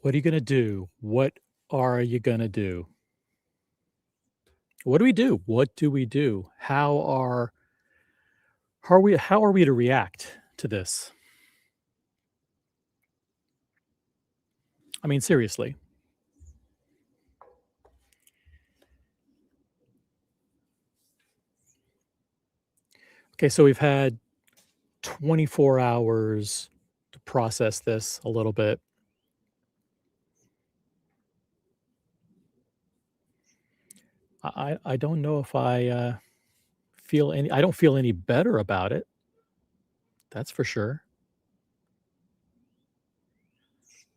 What are you gonna do? What are you gonna do? What do we do? What do we do? How are we to react to this? I mean, seriously. Okay, so we've had 24 hours to process this a little bit. I don't know if I don't feel any better about it. That's for sure.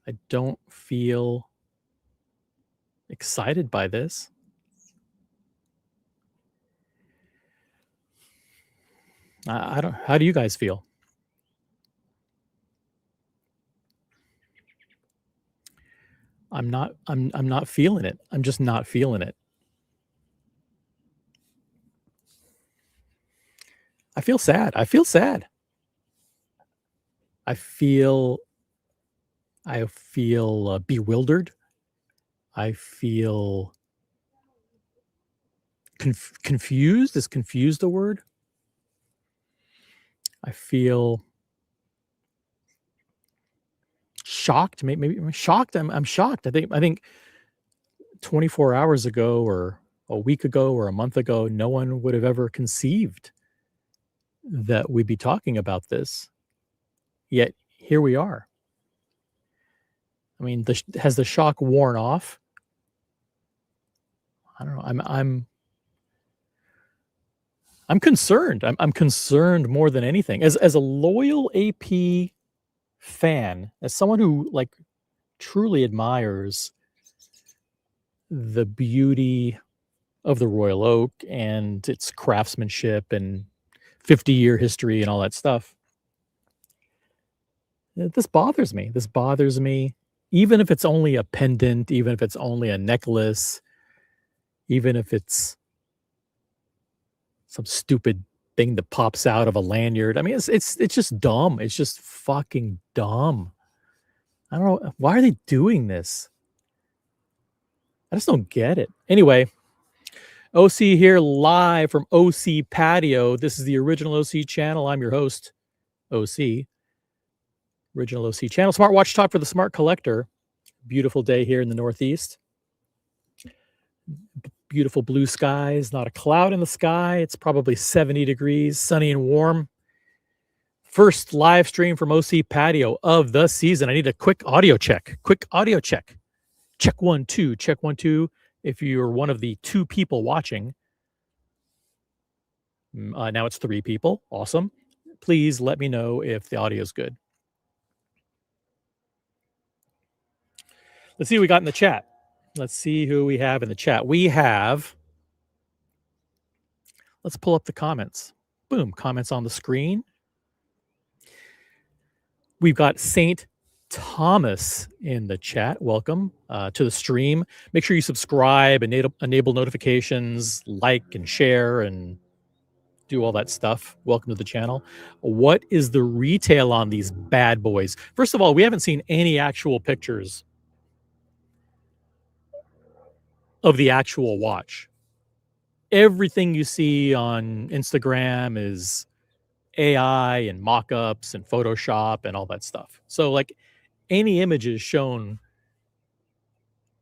I don't feel excited by this. I don't How do you guys feel? I'm not feeling it. I'm just not feeling it. I feel sad. I feel sad. I feel I feel bewildered. I feel confused. Is confused a word? I feel shocked. Maybe I'm shocked. I'm shocked. I think 24 hours ago or a week ago or a month ago, no one would have ever conceived that we'd be talking about this. Yet here we are. I mean, has the shock worn off? I don't know. I'm concerned. I'm concerned more than anything. As a loyal AP fan, as someone who like truly admires the beauty of the Royal Oak and its craftsmanship and 50-year history and all that stuff. This bothers me. This bothers me. Even if it's only a pendant, even if it's only a necklace, even if it's some stupid thing that pops out of a lanyard. I mean, it's just dumb. It's just fucking dumb. I don't know why are they doing this. I just don't get it. Anyway, OC here live from OC Patio. This is the original OC channel. I'm your host, OC. Original OC channel. Smartwatch talk for the smart collector. Beautiful day here in the Northeast. Beautiful blue skies, not a cloud in the sky. It's probably 70 degrees, sunny and warm. First live stream from OC Patio of the season. I need a quick audio check. Quick audio check. Check 1 2. Check 1 2. If you're one of the 2 people watching, now it's 3 people. Awesome. Please let me know if the audio is good. Let's see what we got in the chat. Let's see who we have in the chat. Let's pull up the comments. Boom, comments on the screen. We've got St. Thomas in the chat. Welcome to the stream. Make sure you subscribe, enable notifications, like and share, and do all that stuff. Welcome to the channel. What is the retail on these bad boys? First of all, we haven't seen any actual pictures of the actual watch. Everything you see on Instagram is AI and mock-ups and Photoshop and all that stuff. So like any images shown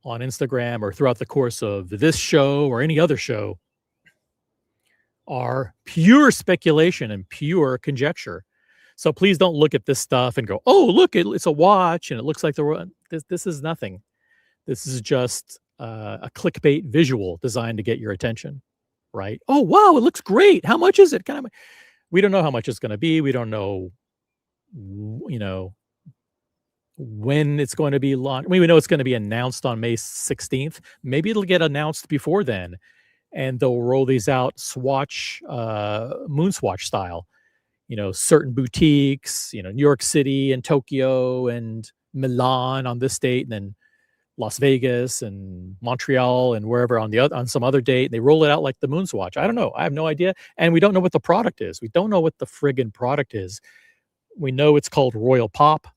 on Instagram or throughout the course of this show or any other show are pure speculation and pure conjecture. So please don't look at this stuff and go, "Oh, look, it's a watch and it looks like this is nothing. This is just a clickbait visual designed to get your attention." Right? Oh, wow, it looks great. How much is it? We don't know how much it's going to be. We don't know, when it's going to be launched. I mean, we know it's going to be announced on May 16th. Maybe it'll get announced before then, and they'll roll these out Swatch, moon Swatch style. Certain boutiques, New York City and Tokyo and Milan on this date, and then Las Vegas and Montreal and wherever on some other date. They roll it out like the moon Swatch. I don't know. I have no idea. And we don't know what the product is. We don't know what the friggin' product is. We know it's called Royal Pop.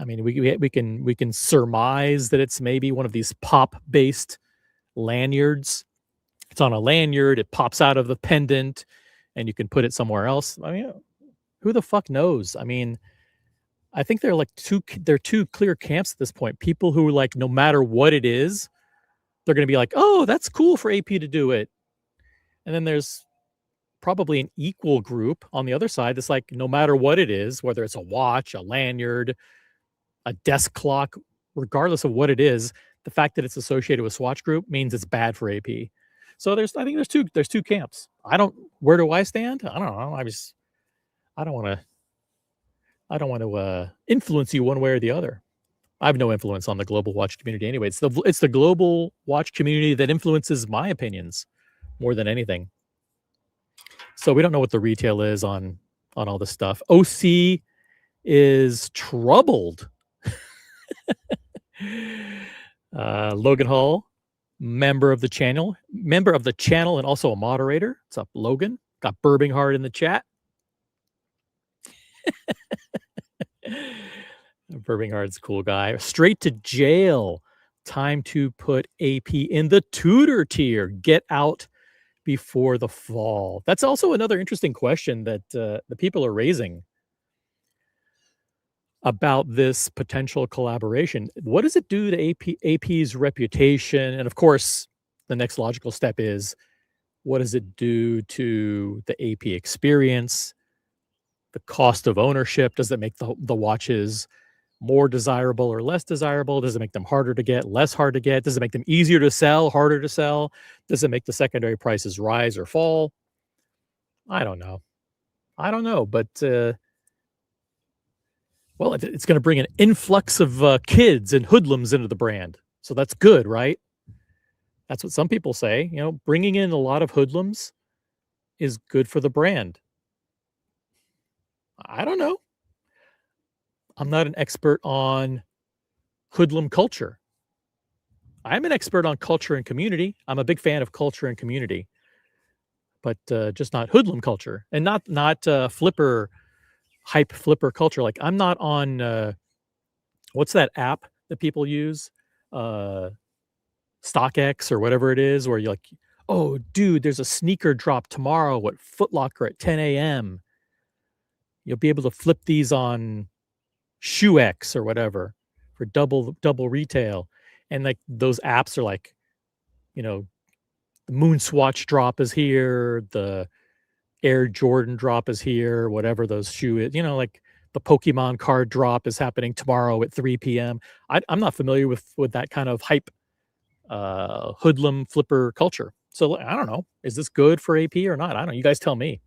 I mean, we can surmise that it's maybe one of these pop-based lanyards. It's on a lanyard, it pops out of the pendant, and you can put it somewhere else. I mean, who the fuck knows? I mean, I think they're like they're two clear camps at this point. People who are like, no matter what it is, they're gonna be like, "Oh, that's cool for AP to do it." And then there's probably an equal group on the other side that's like, no matter what it is, whether it's a watch, a lanyard, a desk clock, regardless of what it is, the fact that it's associated with Swatch Group means it's bad for AP. So I think there's two camps. Where do I stand? I don't know. I don't want to influence you one way or the other. I have no influence on the global watch community anyway. It's the global watch community that influences my opinions more than anything. So we don't know what the retail is on all this stuff. OC is troubled. Logan Hall, member of the channel, and also a moderator. What's up, Logan? Got Birbinghard in the chat. Birbinghard's a cool guy. Straight to jail. Time to put AP in the tutor tier. Get out before the fall. That's also another interesting question that the people are raising about this potential collaboration. What does it do to AP's reputation? And of course, the next logical step is, what does it do to the AP experience? The cost of ownership? Does it make the watches more desirable or less desirable? Does it make them harder to get, less hard to get? Does it make them easier to sell, harder to sell? Does it make the secondary prices rise or fall? I don't know. But well, it's going to bring an influx of kids and hoodlums into the brand. So that's good, right? That's what some people say. You know, bringing in a lot of hoodlums is good for the brand. I don't know. I'm not an expert on hoodlum culture. I'm an expert on culture and community. I'm a big fan of culture and community, but just not hoodlum culture, and not hype flipper culture. Like, I'm not on what's that app that people use? StockX or whatever it is, where you're like, oh, dude, there's a sneaker drop tomorrow at Foot Locker at 10 a.m. You'll be able to flip these on ShoeX or whatever for double retail. And like, those apps are like, you know, the Moon Swatch drop is here, the Air Jordan drop is here, whatever those shoe is, you know, like the Pokemon card drop is happening tomorrow at 3 p.m. I'm not familiar with that kind of hype hoodlum flipper culture. So I don't know. Is this good for AP or not? I don't know. You guys tell me.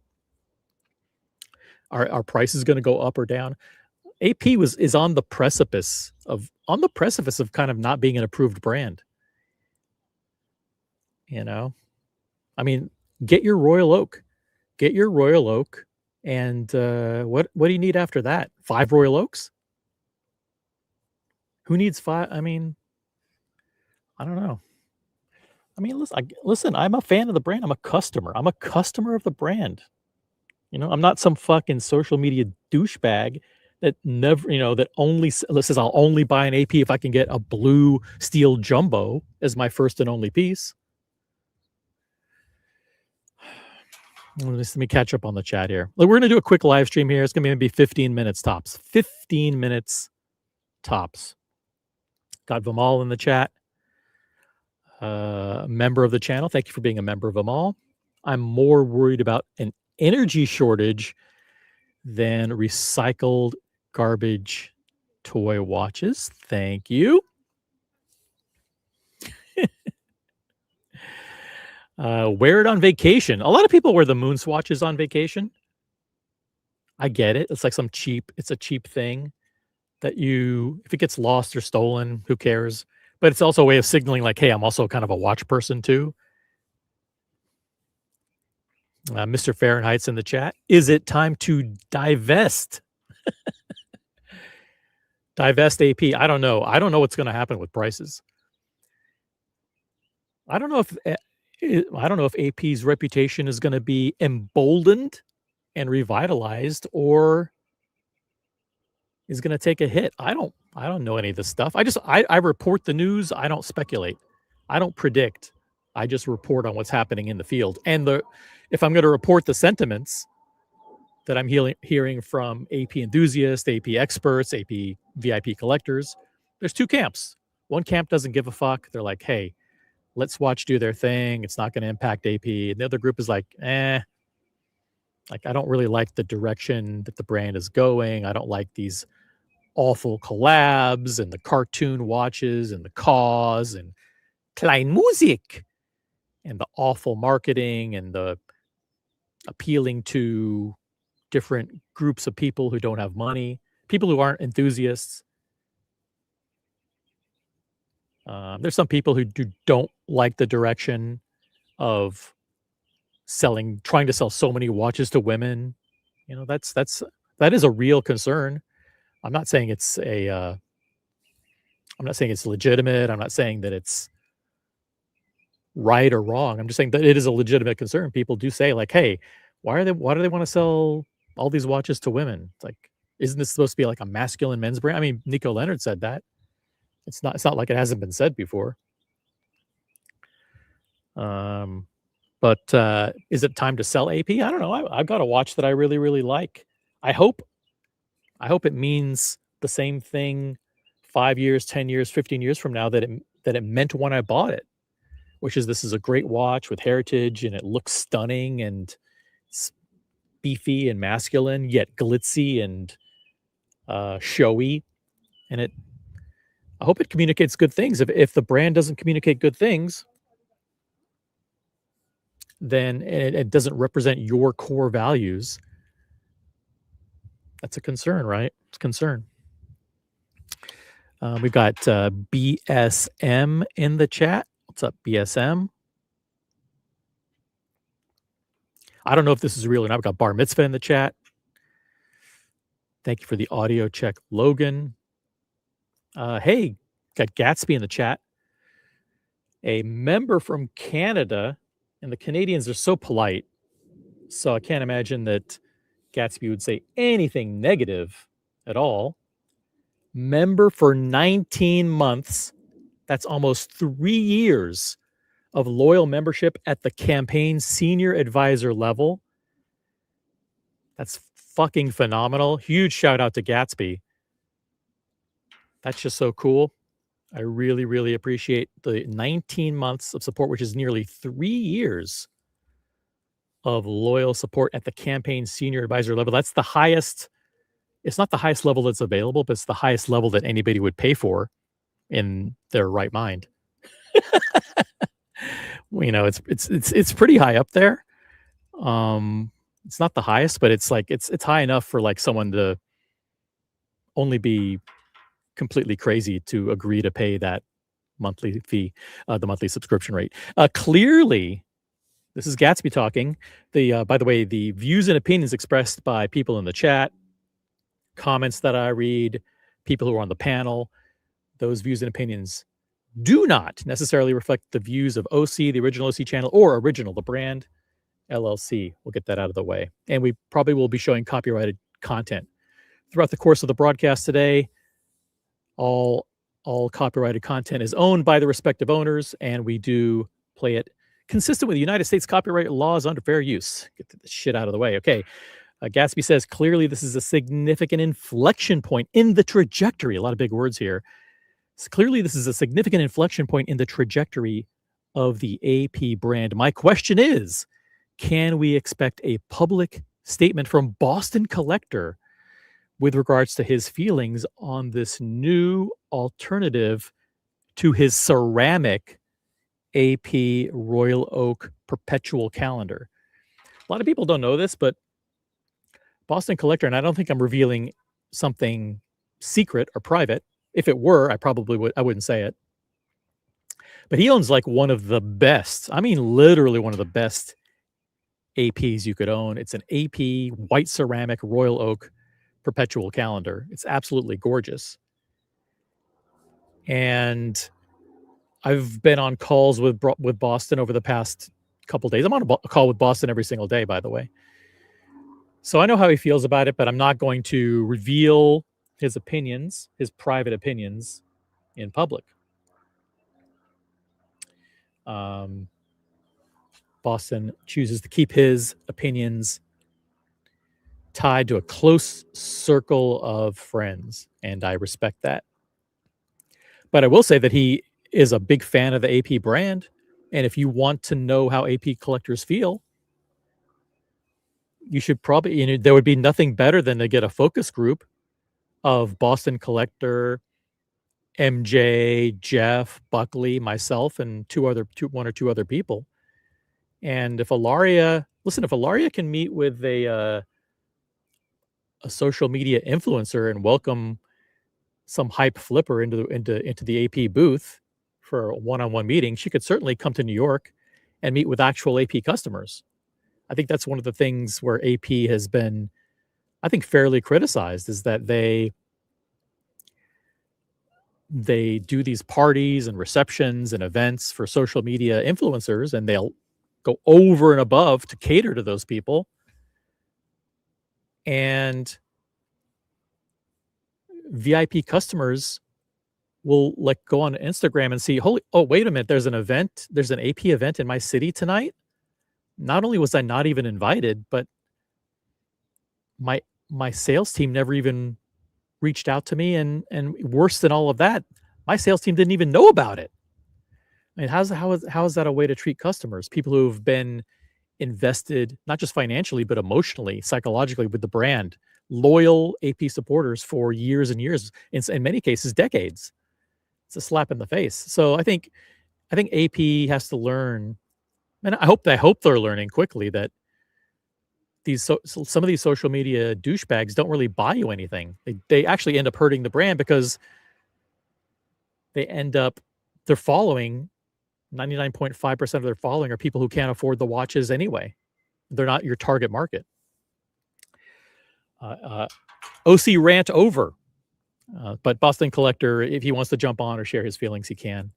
Are prices going to go up or down? AP is on the precipice of kind of not being an approved brand. You know, I mean, get your Royal Oak, and what do you need after that? 5 Royal Oaks? Who needs 5? I mean, I don't know. I mean, listen, I'm a fan of the brand. I'm a customer of the brand. You know, I'm not some fucking social media douchebag that never, that only says I'll only buy an AP if I can get a blue steel jumbo as my first and only piece. Let me catch up on the chat here. We're going to do a quick live stream here. It's going to be maybe 15 minutes tops. 15 minutes tops. Got Vimal in the chat. Member of the channel. Thank you for being a member of Vimal. I'm more worried about an energy shortage than recycled garbage toy watches. Thank you. Wear it on vacation. A lot of people wear the Moon Swatches on vacation. I get it. It's like it's a cheap thing that if it gets lost or stolen, who cares? But it's also a way of signaling like, hey, I'm also kind of a watch person too. Mr. Fahrenheit's in the chat. Is it time to divest? Divest AP? I don't know. I don't know what's going to happen with prices. I don't know if AP's reputation is going to be emboldened and revitalized, or is going to take a hit. I don't know any of this stuff. I report the news. I don't speculate. I don't predict. I just report on what's happening in the field. And if I'm going to report the sentiments that I'm hearing from AP enthusiasts, AP experts, AP VIP collectors, there's two camps. One camp doesn't give a fuck. They're like, hey, let Swatch do their thing. It's not going to impact AP. And the other group is like, like, I don't really like the direction that the brand is going. I don't like these awful collabs and the cartoon watches and the cause and Klein Musik and the awful marketing and the appealing to different groups of people who don't have money, people who aren't enthusiasts. There's some people who don't like the direction of trying to sell so many watches to women. You know, that is a real concern. I'm not saying it's legitimate. I'm not saying that it's right or wrong. I'm just saying that it is a legitimate concern. People do say like, hey, why do they want to sell all these watches to women? It's like, isn't this supposed to be like a masculine men's brand? I mean, Nico Leonard said that. It's not like it hasn't been said before. But is it time to sell AP? I don't know. I've got a watch that I really, really like. I hope it means the same thing 5 years, 10 years, 15 years from now that it meant when I bought it, which is this is a great watch with heritage and it looks stunning and it's beefy and masculine, yet glitzy and showy. And I hope it communicates good things. If the brand doesn't communicate good things, then it doesn't represent your core values. That's a concern, right? It's a concern. We've got BSM in the chat. What's up, BSM? I don't know if this is real or not. We've got Bar Mitzvah in the chat. Thank you for the audio check, Logan. Hey, got Gatsby in the chat. A member from Canada, and the Canadians are so polite, so I can't imagine that Gatsby would say anything negative at all. Member for 19 months. That's almost 3 years of loyal membership at the campaign senior advisor level. That's fucking phenomenal. Huge shout out to Gatsby. That's just so cool. I really, really appreciate the 19 months of support, which is nearly 3 years of loyal support at the campaign senior advisor level. That's the highest. It's not the highest level that's available, but it's the highest level that anybody would pay for in their right mind. You know, it's pretty high up there. It's not the highest, but it's like it's high enough for like someone to only be completely crazy to agree to pay that monthly fee, the monthly subscription rate. Clearly, this is Gatsby talking. By the way, the views and opinions expressed by people in the chat, comments that I read, people who are on the panel, those views and opinions do not necessarily reflect the views of OC, the original OC channel, or Original, the brand, LLC. We'll get that out of the way. And we probably will be showing copyrighted content throughout the course of the broadcast today. All copyrighted content is owned by the respective owners, and we do play it consistent with the United States copyright laws under fair use. Get the shit out of the way. Okay. Gatsby says, clearly this is a significant inflection point in the trajectory. A lot of big words here. So clearly this is a significant inflection point in the trajectory of the AP brand. My question is, can we expect a public statement from Boston Collector with regards to his feelings on this new alternative to his ceramic AP Royal Oak perpetual calendar? A lot of people don't know this, but Boston Collector, and I don't think I'm revealing something secret or private. If it were, I wouldn't say it. But he owns like one of the best, I mean, literally one of the best APs you could own. It's an AP white ceramic Royal Oak perpetual calendar. It's absolutely gorgeous. And I've been on calls with Boston over the past couple days. I'm on a call with Boston every single day, by the way. So I know how he feels about it, but I'm not going to reveal his opinions, his private opinions, in public. Boston chooses to keep his opinions tied to a close circle of friends, and I respect that. But I will say that he is a big fan of the AP brand, and if you want to know how AP collectors feel, you should probably, there would be nothing better than to get a focus group of Boston Collector, MJ, Jeff, Buckley, myself, and one or two other people. And if Ilaria can meet with a social media influencer and welcome some hype flipper into the AP booth for a one-on-one meeting, she could certainly come to New York and meet with actual AP customers. I think that's one of the things where AP has been, I think, fairly criticized, is that they do these parties and receptions and events for social media influencers, and they'll go over and above to cater to those people. And VIP customers will go on Instagram and see, wait a minute, there's an AP event in my city tonight. Not only was I not even invited, but my sales team never even reached out to me, and worse than all of that, my sales team didn't even know about it. I mean, how is that a way to treat customers? People who have been invested, not just financially, but emotionally, psychologically with the brand, loyal AP supporters for years and years, in many cases, decades. It's a slap in the face. So I think AP has to learn, and I hope they're learning quickly, that some of these social media douchebags don't really buy you anything. They actually end up hurting the brand, because they're following 99.5% of their following are people who can't afford the watches anyway. They're not your target market. OC rant over. But Boston Collector, if he wants to jump on or share his feelings, he can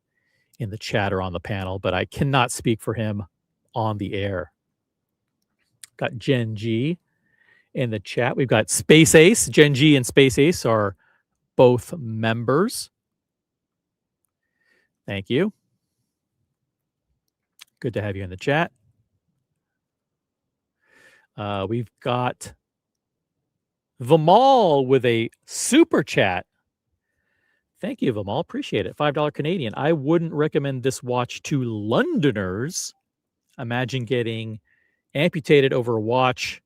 in the chat or on the panel, but I cannot speak for him on the air. Got Gen G in the chat. We've got Space Ace. Gen G and Space Ace are both members. Thank you. Good to have you in the chat. We've got Vimal with a super chat. Thank you, Vimal. Appreciate it. $5 Canadian. I wouldn't recommend this watch to Londoners. Imagine getting amputated over a watch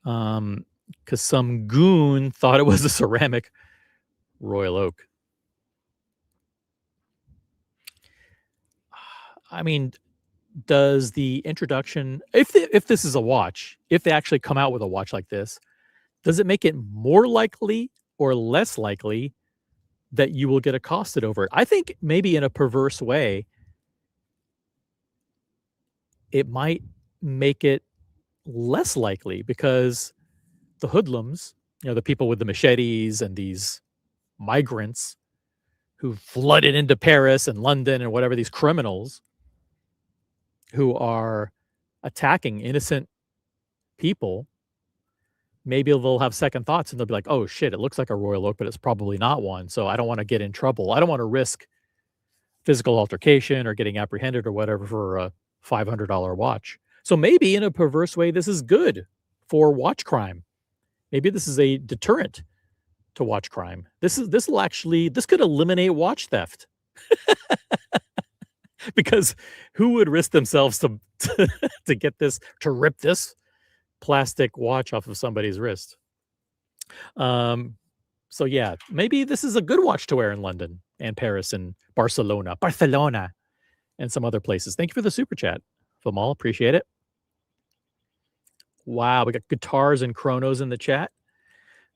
because some goon thought it was a ceramic Royal Oak. I mean, does the introduction, if this is a watch, if they actually come out with a watch like this, does it make it more likely or less likely that you will get accosted over it? I think maybe in a perverse way, it might make it less likely, because the hoodlums, the people with the machetes and these migrants who flooded into Paris and London and whatever, these criminals who are attacking innocent people, maybe they'll have second thoughts and they'll be like, oh shit, it looks like a Royal Oak, but it's probably not one. So I don't want to get in trouble. I don't want to risk physical altercation or getting apprehended or whatever for a $500 watch. So maybe in a perverse way, this is good for watch crime. Maybe this is a deterrent to watch crime. This could eliminate watch theft. Because who would risk themselves to get this, to rip this plastic watch off of somebody's wrist? So yeah, maybe this is a good watch to wear in London and Paris and Barcelona, and some other places. Thank you for the super chat, Vimal. Appreciate it. Wow, we got Guitars and Chronos in the chat.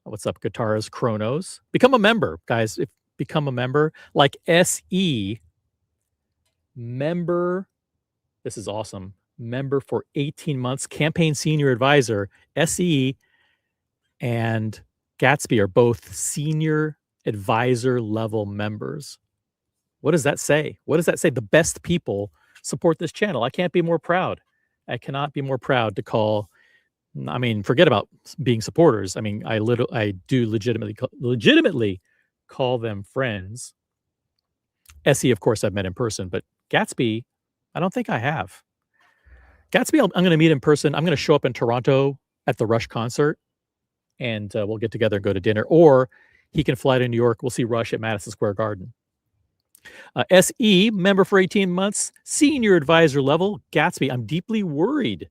What's up, Guitars, Chronos? Become a member, guys. Become a member, like SE. Member, this is awesome. Member for 18 months, campaign senior advisor. SE and Gatsby are both senior advisor level members. What does that say? What does that say? The best people support this channel. I can't be more proud. I cannot be more proud to call I mean, forget about being supporters. I mean, I do legitimately call them friends. Essie, of course, I've met in person, but Gatsby, I don't think I have. Gatsby, I'm going to meet in person. I'm going to show up in Toronto at the Rush concert, and we'll get together and go to dinner. Or he can fly to New York. We'll see Rush at Madison Square Garden. SE, member for 18 months, senior advisor level. Gatsby, I'm deeply worried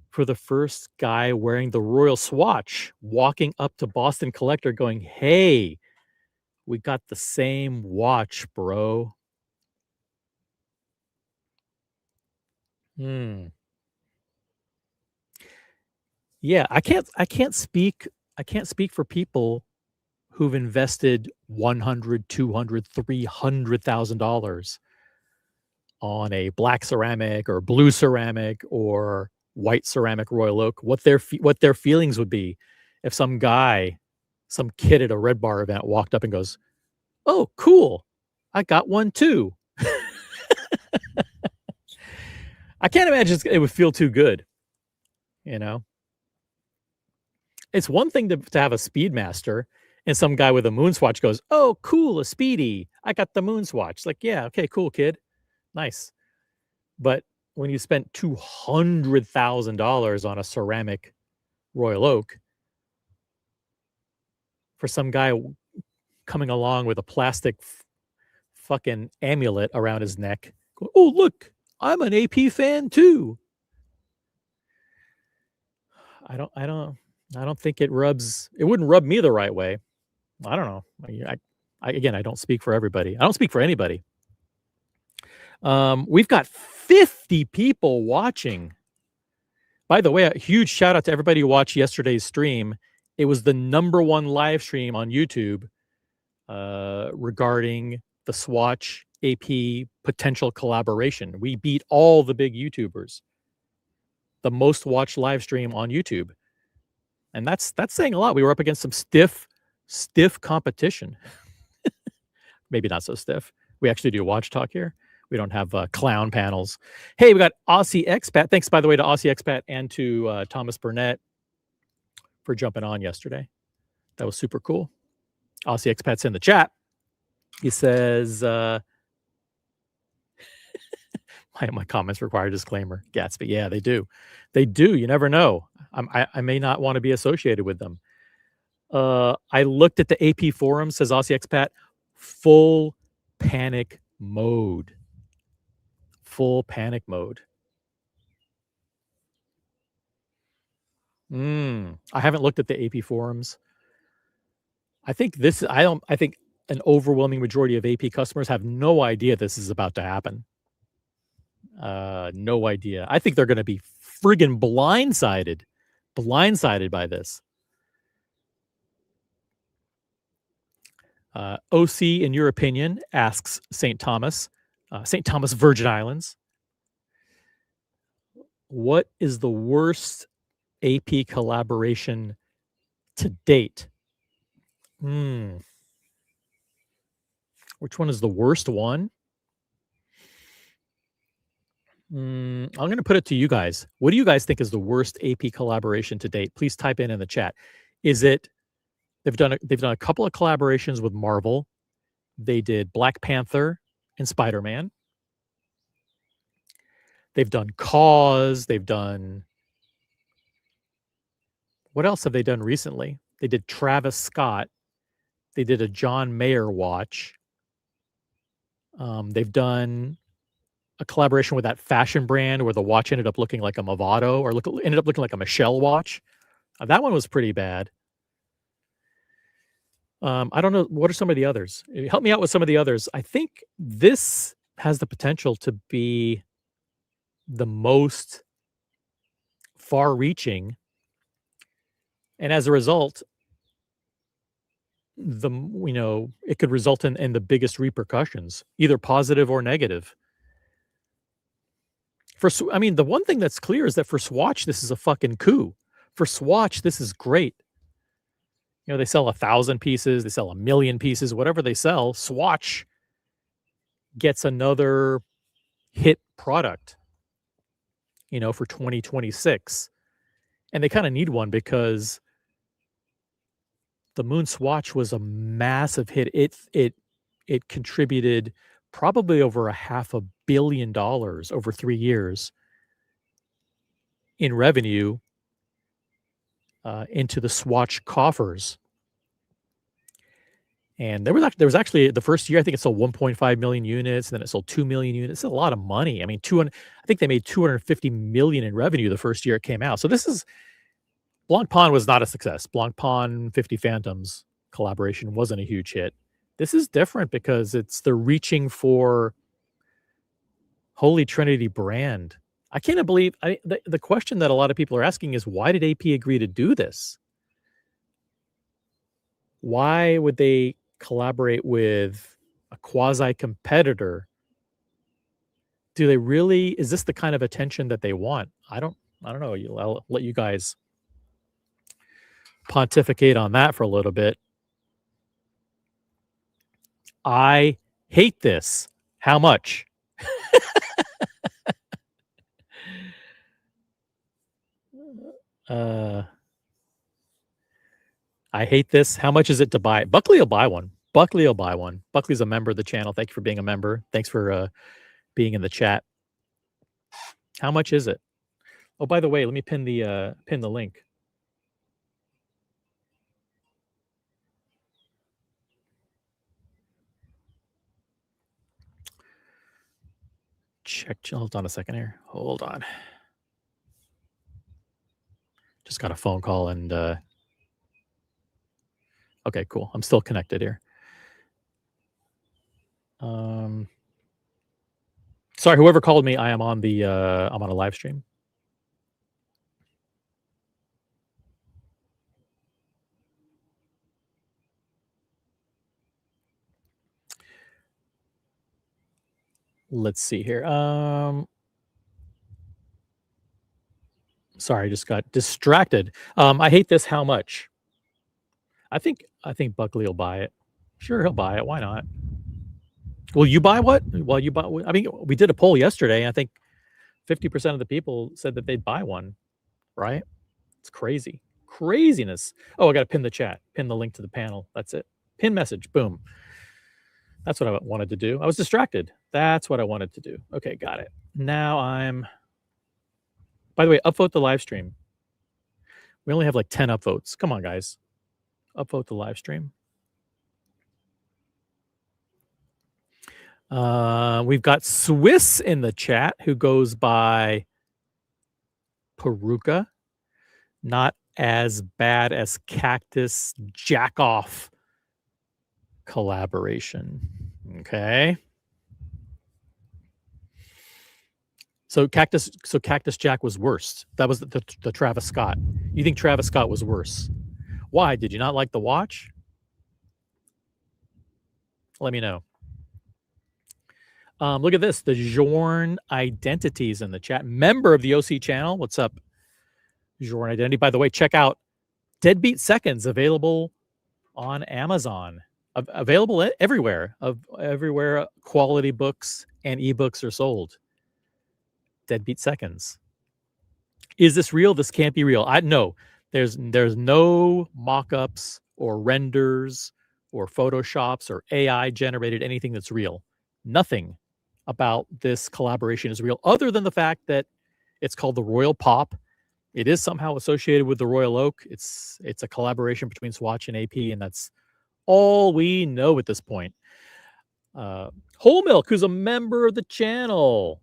for the first guy wearing the royal swatch, walking up to Boston Collector going, hey, we got the same watch, bro. Hmm. Yeah, I can't speak for people who've invested 100, 200, $300,000 on a black ceramic or blue ceramic or white ceramic royal oak, what their feelings would be if some guy, some kid at a Red Bar event walked up and goes, "Oh, cool. I got one too." I can't imagine it would feel too good, you know? It's one thing to have a Speedmaster and some guy with a Moonswatch goes, "Oh, cool, a Speedy. I got the Moonswatch." Like, "Yeah, okay, cool, kid. Nice." But when you spent $200,000 on a ceramic Royal Oak for some guy coming along with a plastic fucking amulet around his neck, go, "Oh, look, I'm an AP fan too." I don't I don't I don't think it wouldn't rub me the right way. I don't know. Again, I don't speak for everybody. I don't speak for anybody. We've got 50 people watching. By the way, a huge shout out to everybody who watched yesterday's stream. It was the number one live stream on YouTube regarding the Swatch AP potential collaboration. We beat all the big YouTubers. The most watched live stream on YouTube. And that's saying a lot. We were up against some stiff competition. Maybe not so stiff. We actually do watch talk here. We don't have clown panels. Hey, we got Aussie Expat. Thanks, by the way, to Aussie Expat and to Thomas Burnett for jumping on yesterday. That was super cool. Aussie Expat's in the chat. He says, my comments require a disclaimer. Gatsby, yeah, they do. They do. You never know. I may not want to be associated with them. I looked at the AP forum, says Aussie Expat, full panic mode. Full panic mode. I haven't looked at the AP forums. I think an overwhelming majority of AP customers have no idea this is about to happen. No idea. I think they're going to be friggin' blindsided by this. OC, in your opinion, asks St. Thomas Virgin Islands, what is the worst AP collaboration to date? Which one is the worst one? I'm going to put it to you guys. What do you guys think is the worst AP collaboration to date? Please type in the chat. Is it they've done a couple of collaborations with Marvel. They did Black Panther and Spider-Man. They've done KAWS. They've done what else have they done recently? They did Travis Scott. They did a John Mayer watch. They've done a collaboration with that fashion brand where the watch ended up looking like a Movado or ended up looking like a Michelle watch. That one was pretty bad. I don't know. What are some of the others? Help me out with some of the others. I think this has the potential to be the most far-reaching, and as a result, it could result in the biggest repercussions, either positive or negative. The one thing that's clear is that for Swatch, this is a fucking coup. For Swatch, this is great. They sell 1,000 pieces, they sell 1,000,000 pieces, whatever they sell, Swatch gets another hit product, for 2026. And they kind of need one because the Moon Swatch was a massive hit. It contributed probably over $500 million over 3 years in revenue into the Swatch coffers. And there was actually the first year, I think it sold 1.5 million units, and then it sold 2 million units. It's a lot of money. I mean, 200, I think they made 250 million in revenue the first year it came out. So this is Blanc Pawn was not a success. Blanc Pawn 50 Phantoms collaboration wasn't a huge hit. This is different because they're reaching for Holy Trinity brand. I can't believe the question that a lot of people are asking is, why did AP agree to do this? Why would they collaborate with a quasi competitor? Do they really? Is this the kind of attention that they want? I don't know. I'll let you guys pontificate on that for a little bit. I hate this. How much? I hate this. How much is it to buy it? Buckley will buy one. Buckley will buy one. Buckley's a member of the channel. Thank you for being a member. Thanks for being in the chat. How much is it? Oh, by the way, let me pin the link. Check. Hold on a second here. Hold on. Just got a phone call and okay, cool. I'm still connected here. Sorry, whoever called me, I am on the I'm on a live stream. Let's see here. Sorry, I just got distracted. I hate this. How much? I think Buckley will buy it. Sure, he'll buy it. Why not? Will you buy what? Well, you buy. I mean, we did a poll yesterday. I think 50% of the people said that they'd buy one. Right? It's crazy. Craziness. Oh, I got to pin the chat. Pin the link to the panel. That's it. Pin message. Boom. That's what I wanted to do. I was distracted. That's what I wanted to do. Okay, got it. Now I'm. By the way, upvote the live stream. We only have like 10 upvotes. Come on, guys. Upvote the live stream. We've got Swiss in the chat who goes by Peruka. Not as bad as Cactus Jackoff collaboration. Okay. So Cactus Jack was worse. That was the Travis Scott. You think Travis Scott was worse? Why? Did you not like the watch? Let me know. Look at this. The Jorn Identities in the chat. Member of the OC channel. What's up, Jorn Identity? By the way, check out Deadbeat Seconds, available on Amazon. Available everywhere. Everywhere quality books and ebooks are sold. Deadbeat Seconds. Is this real? This can't be real. I know there's no mock-ups or renders or photoshops or AI generated anything that's real. Nothing about this collaboration is real, other than the fact that it's called the Royal Pop. It is somehow associated with the Royal Oak. It's a collaboration between Swatch and AP, and that's all we know at this point. Whole Milk, who's a member of the channel.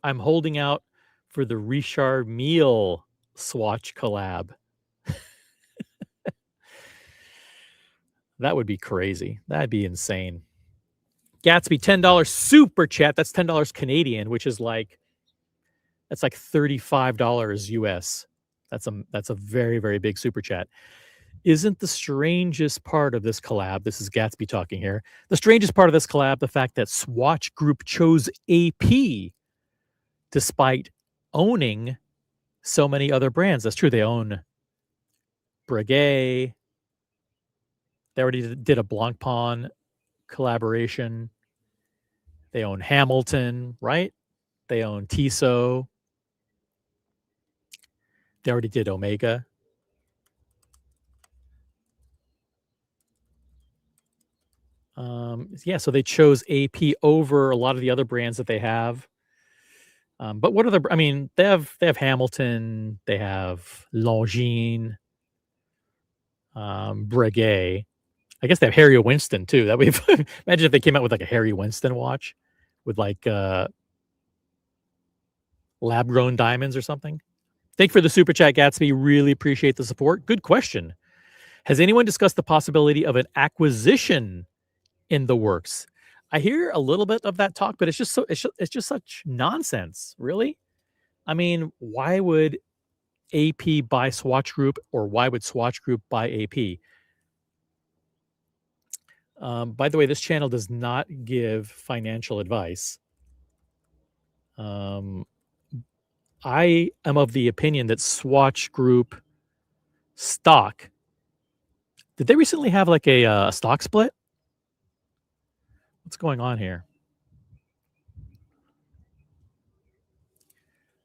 I'm holding out for the Richard Mille Swatch collab. That would be crazy. That'd be insane. Gatsby, $10 super chat. That's $10 Canadian, which is like, that's like $35 US. That's a very, very big super chat. Isn't the strangest part of this collab, this is Gatsby talking here, the strangest part of this collab, the fact that Swatch Group chose AP despite owning so many other brands. That's true. They own Breguet. They already did a Blanc Pawn collaboration. They own Hamilton, right? They own Tissot. They already did Omega. Yeah, so they chose AP over a lot of the other brands that they have. But what are the? I mean, they have Hamilton, they have Longines, Breguet. I guess they have Harry Winston too. That would be imagine if they came out with like a Harry Winston watch with like lab grown diamonds or something. Thank you for the super chat, Gatsby. Really appreciate the support. Good question. Has anyone discussed the possibility of an acquisition in the works? I hear a little bit of that talk, but it's just such nonsense, really. I mean, why would AP buy Swatch Group or why would Swatch Group buy AP? By the way, this channel does not give financial advice. I am of the opinion that Swatch Group stock, did they recently have like a stock split? What's going on here?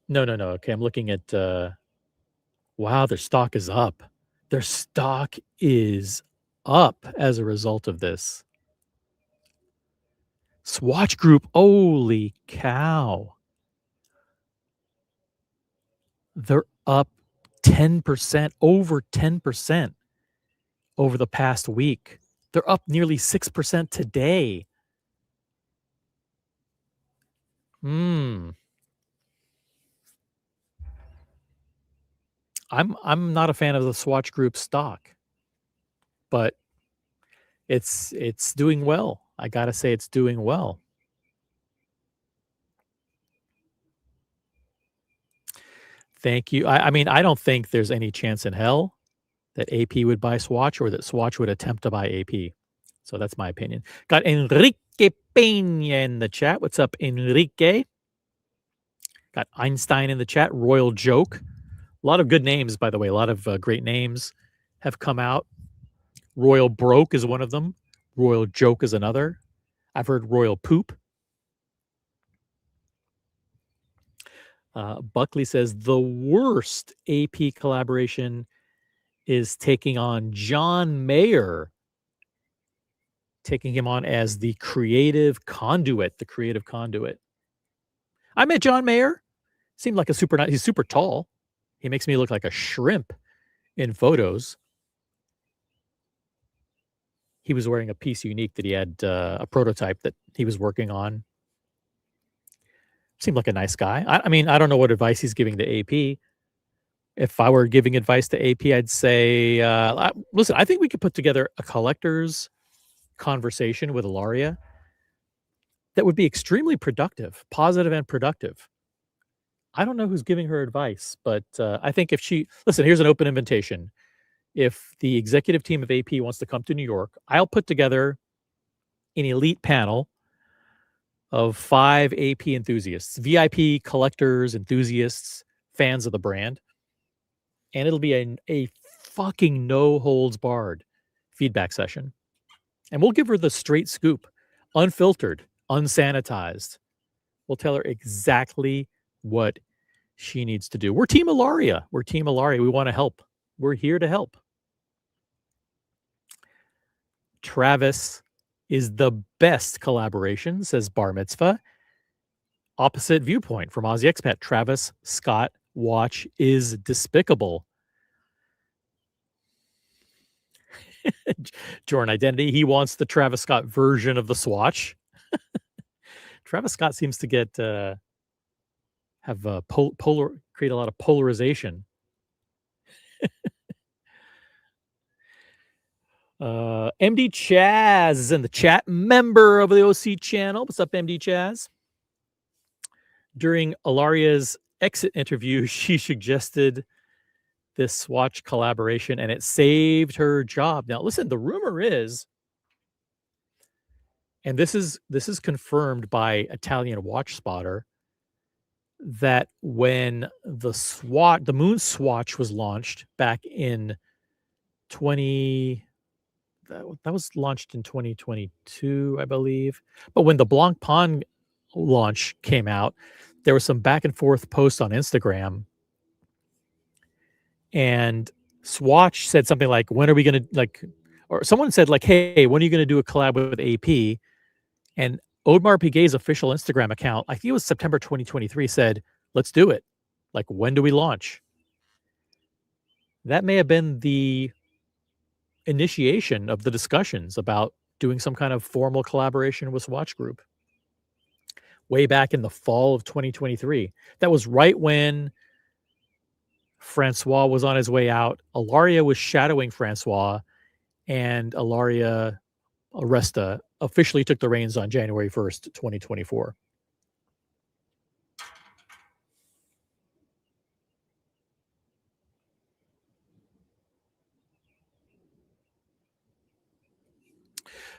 No. Okay, I'm looking at, wow, their stock is up. Their stock is up as a result of this. Swatch Group, holy cow. They're up 10%, over 10% over the past week. They're up nearly 6% today. I'm not a fan of the Swatch Group stock, but it's doing well. I gotta say it's doing well. Thank you. I mean, I don't think there's any chance in hell that AP would buy Swatch or that Swatch would attempt to buy AP. So that's my opinion. Got Enrique Peña in the chat. What's up, Enrique? Got Einstein in the chat. Royal Joke. A lot of good names, by the way. A lot of great names have come out. Royal Broke is one of them. Royal Joke is another. I've heard Royal Poop. Buckley says the worst AP collaboration is taking on John Mayer, taking him on as the creative conduit. I met John Mayer. Seemed like a super nice. He's super tall. He makes me look like a shrimp in photos. He was wearing a piece unique that he had a prototype that he was working on. Seemed like a nice guy. I mean, I don't know what advice he's giving to AP. If I were giving advice to AP, I'd say, listen, I think we could put together a collector's conversation with Ilaria that would be extremely productive, positive and productive. I don't know who's giving her advice, but I think if she, listen, here's an open invitation. If the executive team of AP wants to come to New York, I'll put together an elite panel of 5 AP enthusiasts, VIP collectors, enthusiasts, fans of the brand. And it'll be a fucking no holds barred feedback session. And we'll give her the straight scoop, unfiltered, unsanitized. We'll tell her exactly what she needs to do. We're Team Ilaria. We want to help. We're here to help. Travis is the best collaboration, says Bar Mitzvah. Opposite viewpoint from Aussie Expat. Travis Scott watch is despicable. Jordan Identity. He wants the Travis Scott version of the Swatch. Travis Scott seems to get have create a lot of polarization. MD Chaz is in the chat, member of the OC channel. What's up, MD Chaz? During Ilaria's exit interview, she suggested this Swatch collaboration and it saved her job. Now, listen, the rumor is, and this is confirmed by Italian Watch Spotter, that when the Moon Swatch was launched back in that was launched in 2022, I believe. But when the Blanc Pond launch came out, there was some back and forth posts on Instagram And Swatch said something like, "When are we gonna like?" Or someone said like, "Hey, when are you gonna do a collab with AP?" And Audemars Piguet's official Instagram account, I think it was September 2023, said, "Let's do it." Like, when do we launch? That may have been the initiation of the discussions about doing some kind of formal collaboration with Swatch Group way back in the fall of 2023. That was right when Francois was on his way out. Ilaria was shadowing Francois, and Ilaria Aresta officially took the reins on January 1st, 2024.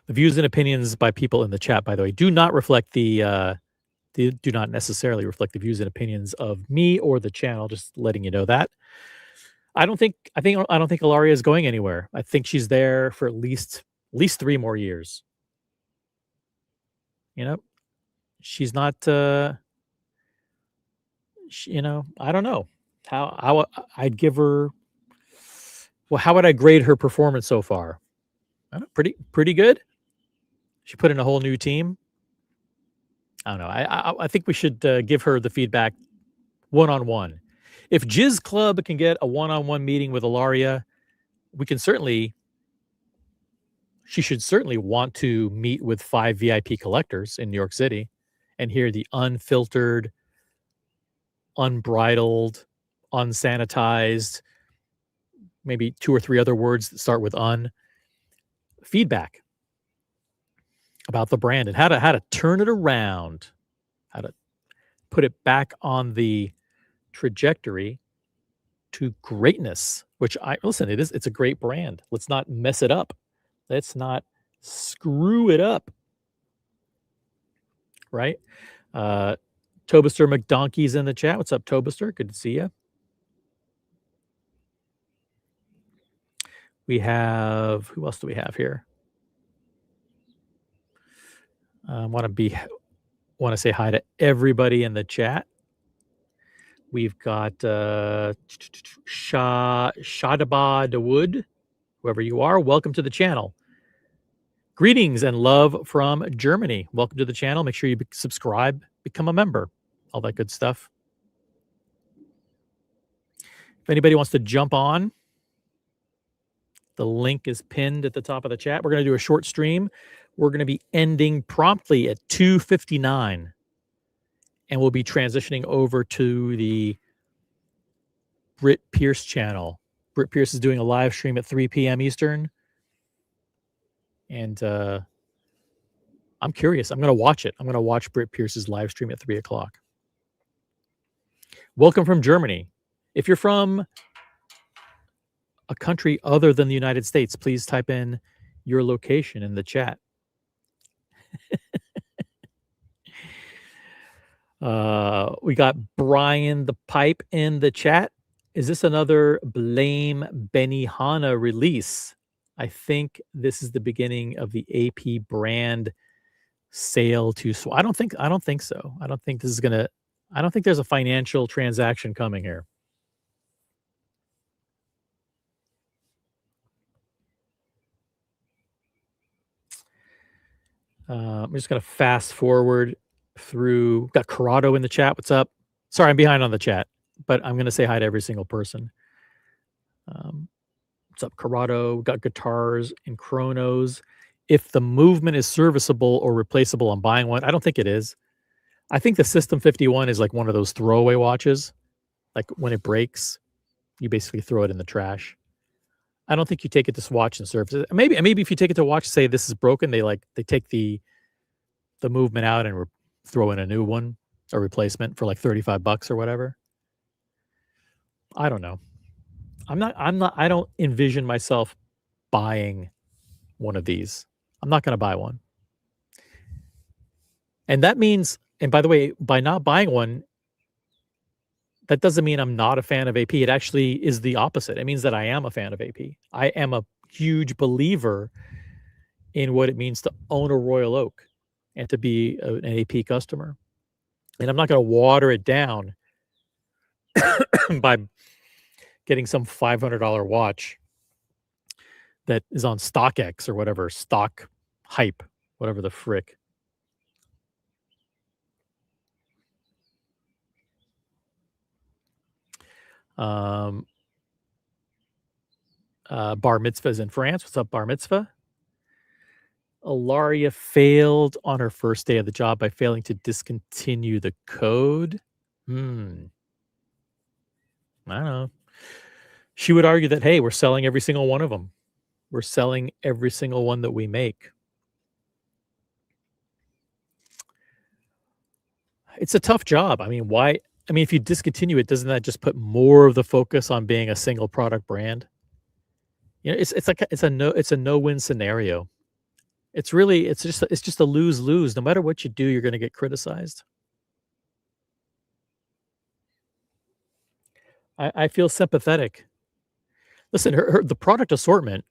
The views and opinions by people in the chat, by the way, do not reflect do not necessarily reflect the views and opinions of me or the channel. Just letting you know that. I don't think Ilaria is going anywhere. I think she's there for at least 3 more years. You know, she's not. I don't know how I'd give her. Well, how would I grade her performance so far? I don't know, pretty good. She put in a whole new team. I don't know. I think we should give her the feedback one-on-one. If Jizz Club can get a one-on-one meeting with Ilaria, we can certainly. She should certainly want to meet with 5 VIP collectors in New York City and hear the unfiltered, unbridled, unsanitized, maybe 2 or 3 other words that start with feedback about the brand and how to turn it around, how to put it back on the trajectory to greatness, which it's a great brand. Let's not mess it up. Let's not screw it up. Right? Tobister McDonkey's in the chat. What's up, Tobister? Good to see you. We have, who else do we have here? Want to say hi to everybody in the chat. We've got Shadabad Wood, whoever you are, welcome to the channel. Greetings and love from Germany. Welcome to the channel. Make sure you subscribe, become a member, all that good stuff. If anybody wants to jump on, the link is pinned at the top of the chat. We're going to do a short stream. We're going to be ending promptly at 2:59. And we'll be transitioning over to the Britt Pierce channel. Britt Pierce is doing a live stream at 3 p.m. Eastern. And I'm curious. I'm going to watch it. I'm going to watch Britt Pierce's live stream at 3 o'clock. Welcome from Germany. If you're from a country other than the United States, please type in your location in the chat. We got Brian the Pipe in the chat. Is this another Blame Benihana release? I think this is the beginning of the AP brand sale to Swatch. I don't think so. I don't think there's a financial transaction coming here. I'm just going to fast forward through. Got Corrado in the chat. What's up? Sorry, I'm behind on the chat, but I'm going to say hi to every single person. What's up, Corrado? Got guitars and chronos. If the movement is serviceable or replaceable, I'm buying one. I don't think it is. I think the System 51 is like one of those throwaway watches. Like when it breaks, you basically throw it in the trash. I don't think you take it to Swatch and service it. Maybe if you take it to Watch, say this is broken, they take the movement out and throw in a new one, a replacement for like $35 or whatever. I don't know. I don't envision myself buying one of these. I'm not going to buy one. And that means, and by the way, by not buying one, that doesn't mean I'm not a fan of AP. It actually is the opposite. It means that I am a fan of AP. I am a huge believer in what it means to own a Royal Oak and to be an AP customer. And I'm not going to water it down by getting some $500 watch that is on StockX or whatever, stock hype, whatever the frick. Um, bar mitzvahs in France. What's up, bar mitzvah? Ilaria failed on her first day of the job by failing to discontinue the code. Hmm. I don't know. She would argue that, hey, we're selling every single one of them. We're selling every single one that we make. It's a tough job. I mean, why? I mean, if you discontinue it, doesn't that just put more of the focus on being a single product brand? You know, it's like it's a no-win scenario. It's just a lose-lose. No matter what you do, you're going to get criticized. I feel sympathetic. Listen, the product assortment,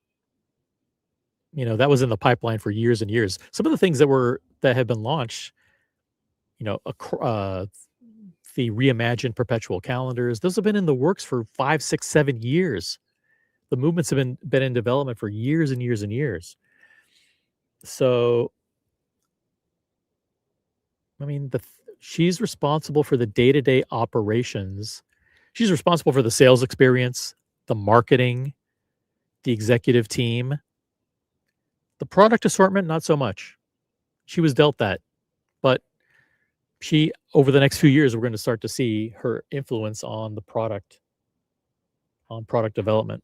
that was in the pipeline for years and years. Some of the things that have been launched, you know, the reimagined perpetual calendars, those have been in the works for 5, 6, 7 years. The movements have been in development for years and years and years. So, I mean, she's responsible for the day-to-day operations. She's responsible for the sales experience, the marketing, the executive team. The product assortment, not so much. She was dealt that. But over the next few years, we're going to start to see her influence on product development.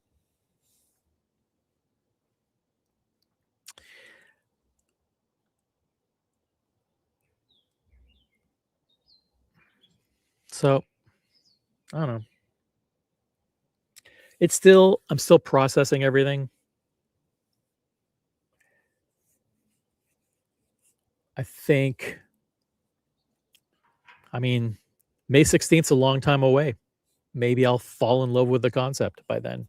So, I don't know. I'm still processing everything. I mean, May 16th is a long time away. Maybe I'll fall in love with the concept by then.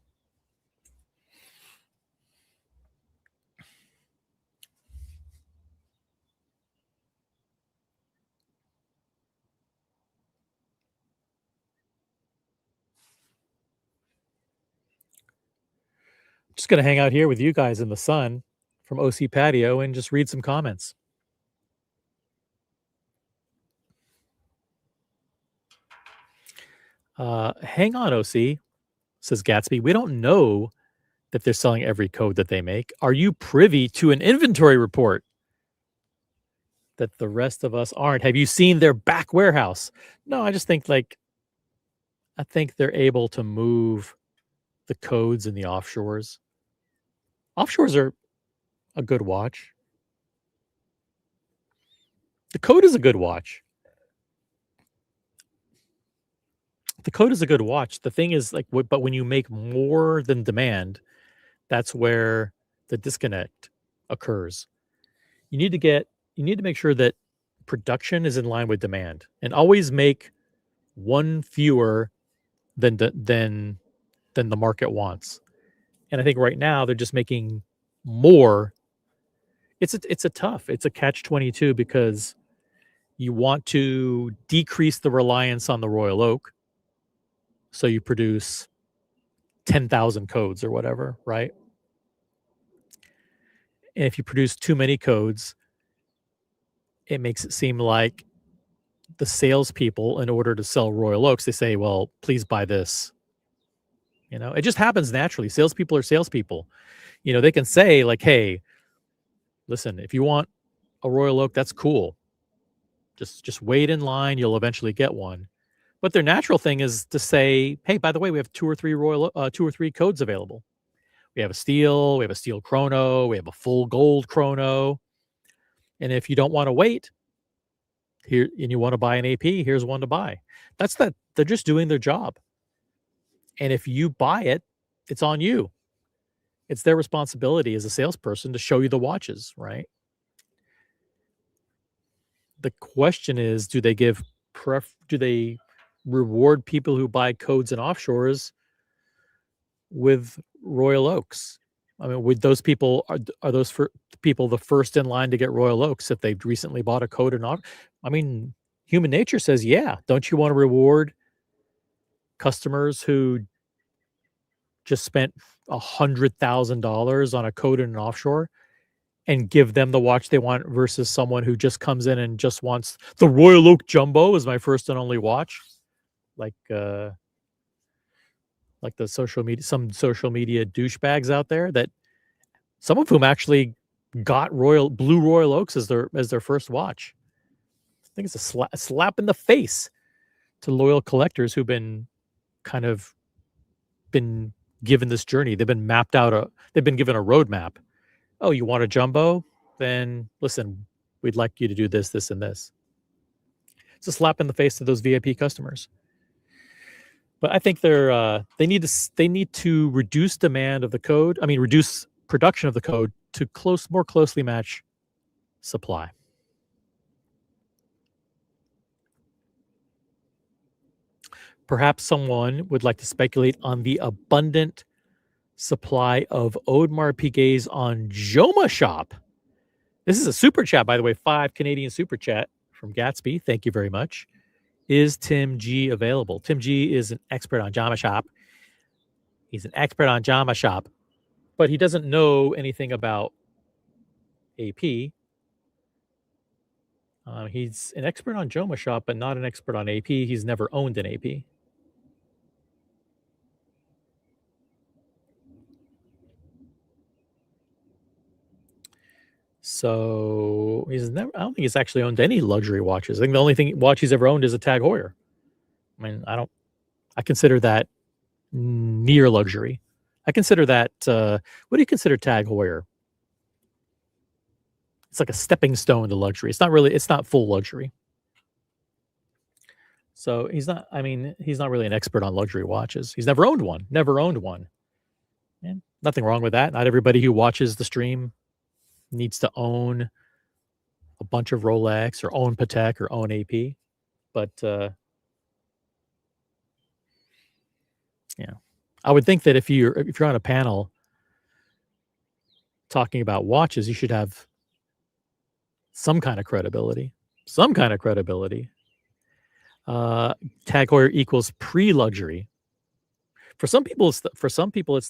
Just going to hang out here with you guys in the sun from OC Patio and just read some comments. Hang on, OC, says Gatsby. We don't know that they're selling every code that they make. Are you privy to an inventory report that the rest of us aren't? Have you seen their back warehouse? No, I just think I think they're able to move the codes in the offshores. Offshores are a good watch. The code is a good watch. The code is a good watch. The thing is, but when you make more than demand, that's where the disconnect occurs. You need to make sure that production is in line with demand, and always make one fewer than the market wants. And I think right now they're just making more. It's a catch-22 because you want to decrease the reliance on the Royal Oak, so you produce 10,000 codes or whatever, right? And if you produce too many codes, it makes it seem like the salespeople, in order to sell Royal Oaks, they say, "Well, please buy this." It just happens naturally. Salespeople are salespeople. They can say like, "Hey, listen, if you want a Royal Oak, that's cool. Just wait in line. You'll eventually get one." But their natural thing is to say, "Hey, by the way, we have two or three codes available. We have a steel chrono, we have a full gold chrono, and if you don't want to wait here and you want to buy an AP, here's one to buy." They're just doing their job. And if you buy it, it's on you. It's their responsibility as a salesperson to show you the watches, right? The question is, do they reward people who buy codes and offshores with Royal Oaks? I mean, would those people are those people the first in line to get Royal Oaks if they've recently bought a code or not? I mean, human nature says, yeah. Don't you want to reward customers who just spent $100,000 on a code in an offshore and give them the watch they want versus someone who just comes in and just wants the Royal Oak Jumbo as my first and only watch, like the some social media douchebags out there, that some of whom actually got blue Royal Oaks as their first watch. I think it's a slap in the face to loyal collectors who've been kind of been given this journey. They've been they've been given a roadmap. Oh, you want a jumbo? Then listen, we'd like you to do this, this, and this. It's a slap in the face to those VIP customers. But I think they need to reduce demand of the code. I mean, reduce production of the code to more closely match supply. Perhaps someone would like to speculate on the abundant supply of Audemars Piguets on Joma Shop. This is a super chat, by the way, 5 Canadian super chat from Gatsby. Thank you very much. Is Tim G available? Tim G is an expert on Joma Shop. He's an expert on Joma Shop, but he doesn't know anything about AP. He's an expert on Joma Shop, but not an expert on AP. He's never owned an AP. So I don't think he's actually owned any luxury watches. I think the only watch he's ever owned is a Tag Heuer. I mean, I consider that near luxury. I consider that, what do you consider Tag Heuer? It's like a stepping stone to luxury. It's not full luxury. So he's not really an expert on luxury watches. He's never owned one. And nothing wrong with that. Not everybody who watches the stream needs to own a bunch of Rolex or own Patek or own AP. But yeah, I would think that if you're on a panel talking about watches, you should have some kind of credibility. Tag Heuer equals pre-luxury. For some people, it's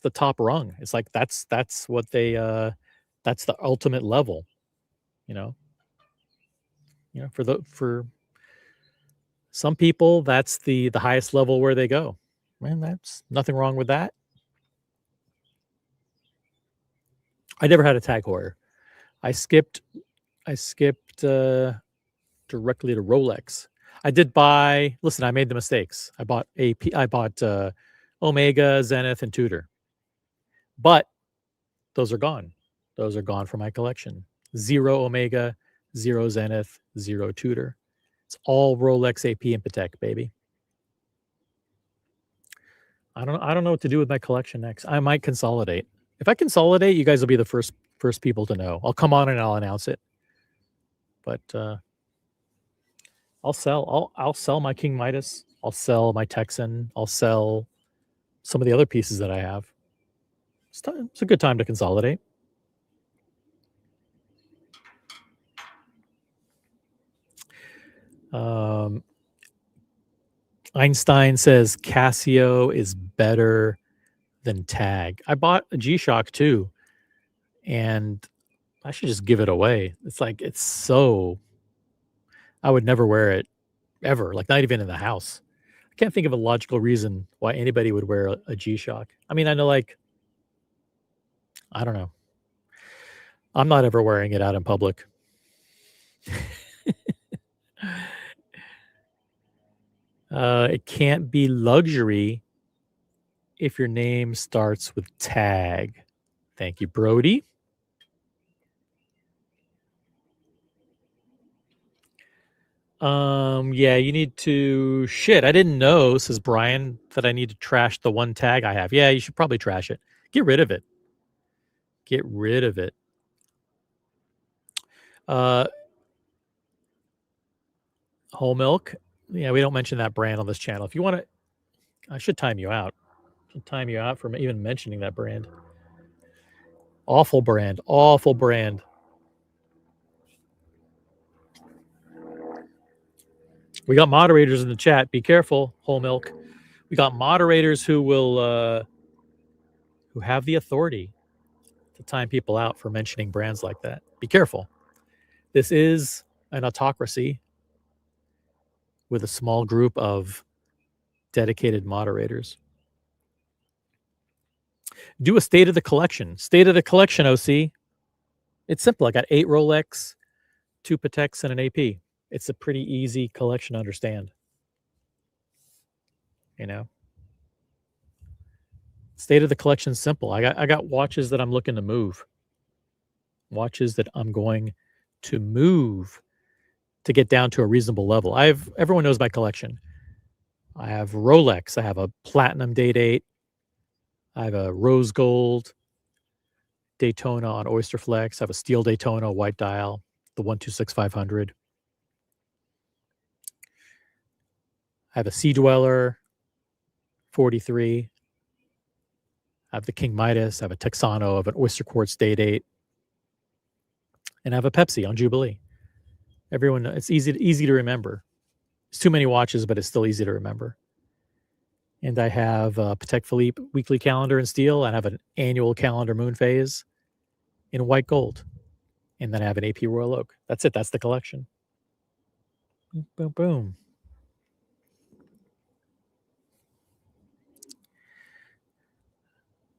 the top rung. It's like that's what they that's the ultimate level. For some people, that's the highest level where they go. Man, that's nothing wrong with that. I never had a Tag Heuer. I skipped directly to Rolex. I did buy. Listen, I made the mistakes. I bought Omega, Zenith, and Tudor. But those are gone. Those are gone from my collection. 0 Omega, 0 Zenith, 0 Tudor. It's all Rolex, AP, and Patek, baby. I don't know what to do with my collection next. I might consolidate. If I consolidate, you guys will be the first people to know. I'll come on and I'll announce it. But I'll sell my King Midas. I'll sell my Texan. I'll sell some of the other pieces that I have. It's a good time to consolidate. Einstein says Casio is better than Tag. I bought a G-Shock too, and I should just give it away. It's so. I would never wear it ever, like not even in the house. I can't think of a logical reason why anybody would wear a G-Shock. I mean, I know, I don't know. I'm not ever wearing it out in public. It can't be luxury if your name starts with Tag. Thank you, Brody. Yeah, you need to. Shit, I didn't know, says Brian, that I need to trash the one Tag I have. Yeah, you should probably trash it. Get rid of it. Whole milk. Yeah, we don't mention that brand on this channel. If you want to, I should time you out. For even mentioning that brand. Awful brand. We got moderators in the chat. Be careful, Whole Milk. We got moderators who will who have the authority to time people out for mentioning brands like that. Be careful. This is an autocracy with a small group of dedicated moderators. Do a state of the collection. State of the collection, OC. It's simple. I got 8 Rolex, 2 Pateks, and an AP. It's a pretty easy collection to understand. You know, state of the collection is simple. I got watches that I'm looking to move. Watches that I'm going to move to get down to a reasonable level. Everyone knows my collection. I have Rolex. I have a platinum date 8. I have a rose gold Daytona on Oyster Flex. I have a steel Daytona white dial, the 126500. I have a Sea Dweller 43. I have the King Midas. I have a Texano. I have an Oyster Quartz date 8. And I have a Pepsi on Jubilee. Everyone, it's easy to remember. It's too many watches, but it's still easy to remember. And I have a Patek Philippe weekly calendar in steel. And I have an annual calendar moon phase in white gold. And then I have an AP Royal Oak. That's it. That's the collection. Boom, boom.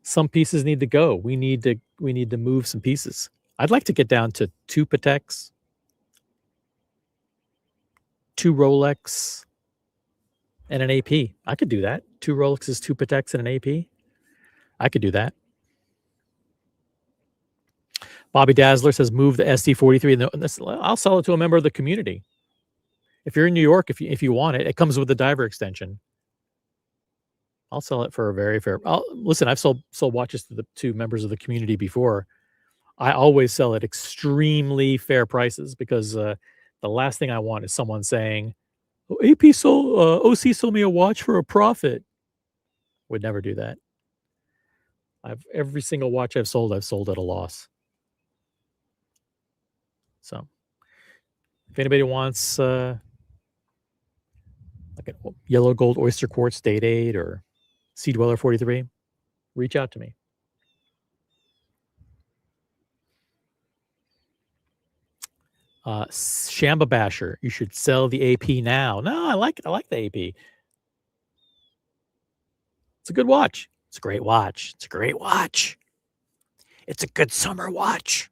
Some pieces need to go. We need to move some pieces. I'd like to get down to 2 Pateks, 2 Rolex, and an AP. I could do that. 2 Rolexes, 2 Pateks, and an AP. I could do that. Bobby Dazzler says, move the SD43. I'll sell it to a member of the community. If you're in New York, if you want it, it comes with a diver extension. I'll sell it for a very fair. Listen, I've sold watches to members of the community before. I always sell at extremely fair prices because the last thing I want is someone saying, oh, OC sold me a watch for a profit. Would never do that. Every single watch I've sold at a loss. So if anybody wants like a yellow gold Oyster Quartz date 8 or Sea Dweller 43, reach out to me. Shamba Basher, you should sell the AP now. No, I like the AP. It's a good watch. It's a great watch. It's a great watch. It's a good summer watch.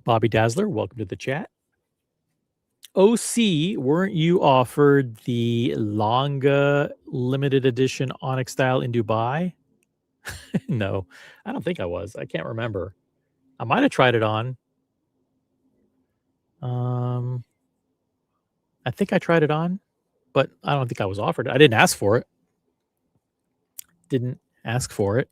Bobby Dazzler, welcome to the chat. OC, weren't you offered the Longa limited edition Onyx style in Dubai? No, I don't think I was. I can't remember. I might have tried it on. I think I tried it on, but I don't think I was offered it. I didn't ask for it. Didn't ask for it.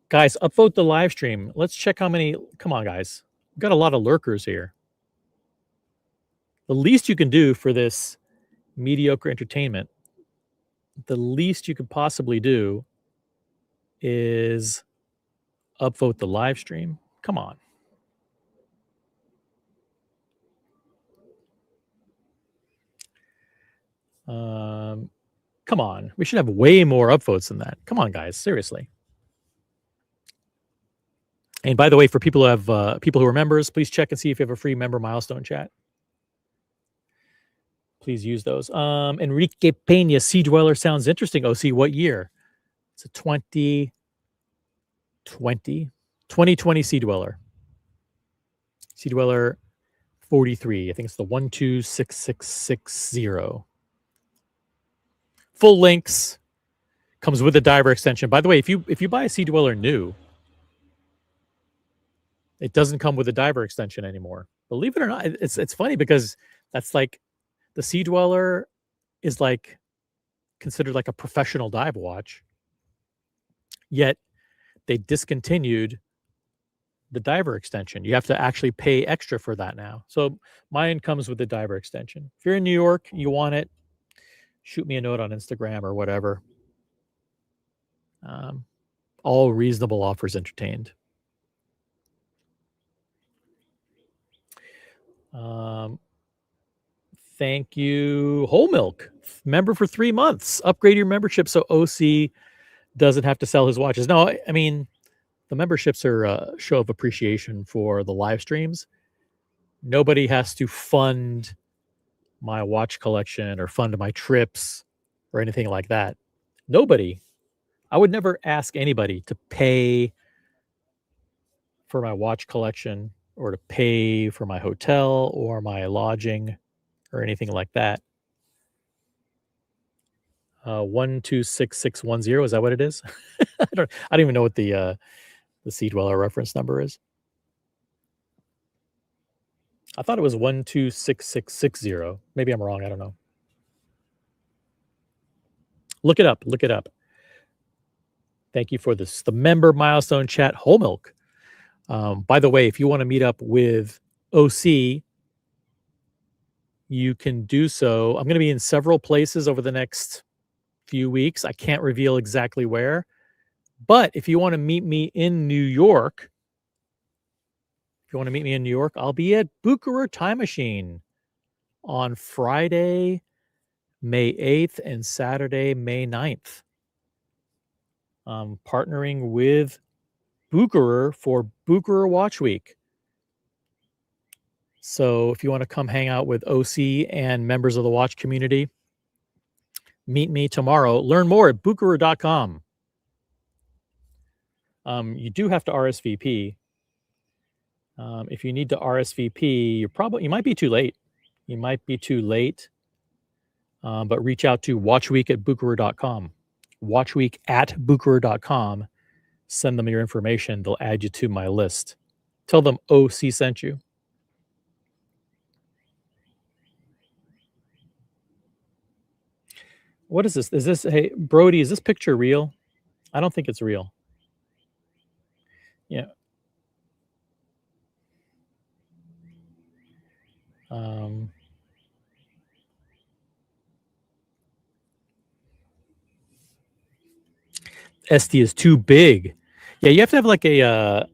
Guys, upvote the live stream. Let's check how many. Come on, guys. We've got a lot of lurkers here. The least you can do for this mediocre entertainment, the least you could possibly do is upvote the live stream. Come on. Come on. We should have way more upvotes than that. Come on, guys. Seriously. And by the way, for people who have people who are members, please check and see if you have a free member milestone chat. Please use those. Enrique Pena, Sea Dweller sounds interesting. OC, what year? It's a 2020 Sea Dweller. Sea Dweller 43. I think it's the 126660. Full links. Comes with a diver extension. By the way, if you buy a Sea Dweller new, it doesn't come with a diver extension anymore. Believe it or not, it's funny because that's like the Sea Dweller is like considered like a professional dive watch. Yet they discontinued the diver extension. You have to actually pay extra for that now. So mine comes with the diver extension. If you're in New York, you want it, shoot me a note on Instagram or whatever. All reasonable offers entertained. Thank you, Whole Milk, member for 3 months. Upgrade your membership so OC doesn't have to sell his watches. No, I mean, the memberships are a show of appreciation for the live streams. Nobody has to fund my watch collection or fund my trips or anything like that. Nobody. I would never ask anybody to pay for my watch collection or to pay for my hotel or my lodging or anything like that. 126610, is that what it is? I don't even know what the Sea Dweller reference number is. I thought it was 126660. Maybe I'm wrong. I don't know. Look it up. Look it up. Thank you for this. The member milestone chat, Whole Milk. By the way, if you want to meet up with OC, you can do so. I'm going to be in several places over the next few weeks. I can't reveal exactly where, but if you want to meet me in New York, I'll be at Bucherer Time Machine on Friday, May 8th and Saturday, May 9th. I'm partnering with Bucherer for Bucherer Watch Week. So if you want to come hang out with OC and members of the watch community, meet me tomorrow. Learn more at bucherer.com. You do have to RSVP. If you need to RSVP, you might be too late. But reach out to watchweek@bucherer.com. Watchweek@bucherer.com. Send them your information. They'll add you to my list. Tell them OC sent you. What is this? Hey, Brody, is this picture real? I don't think it's real. Yeah. SD is too big. Yeah, you have to have like I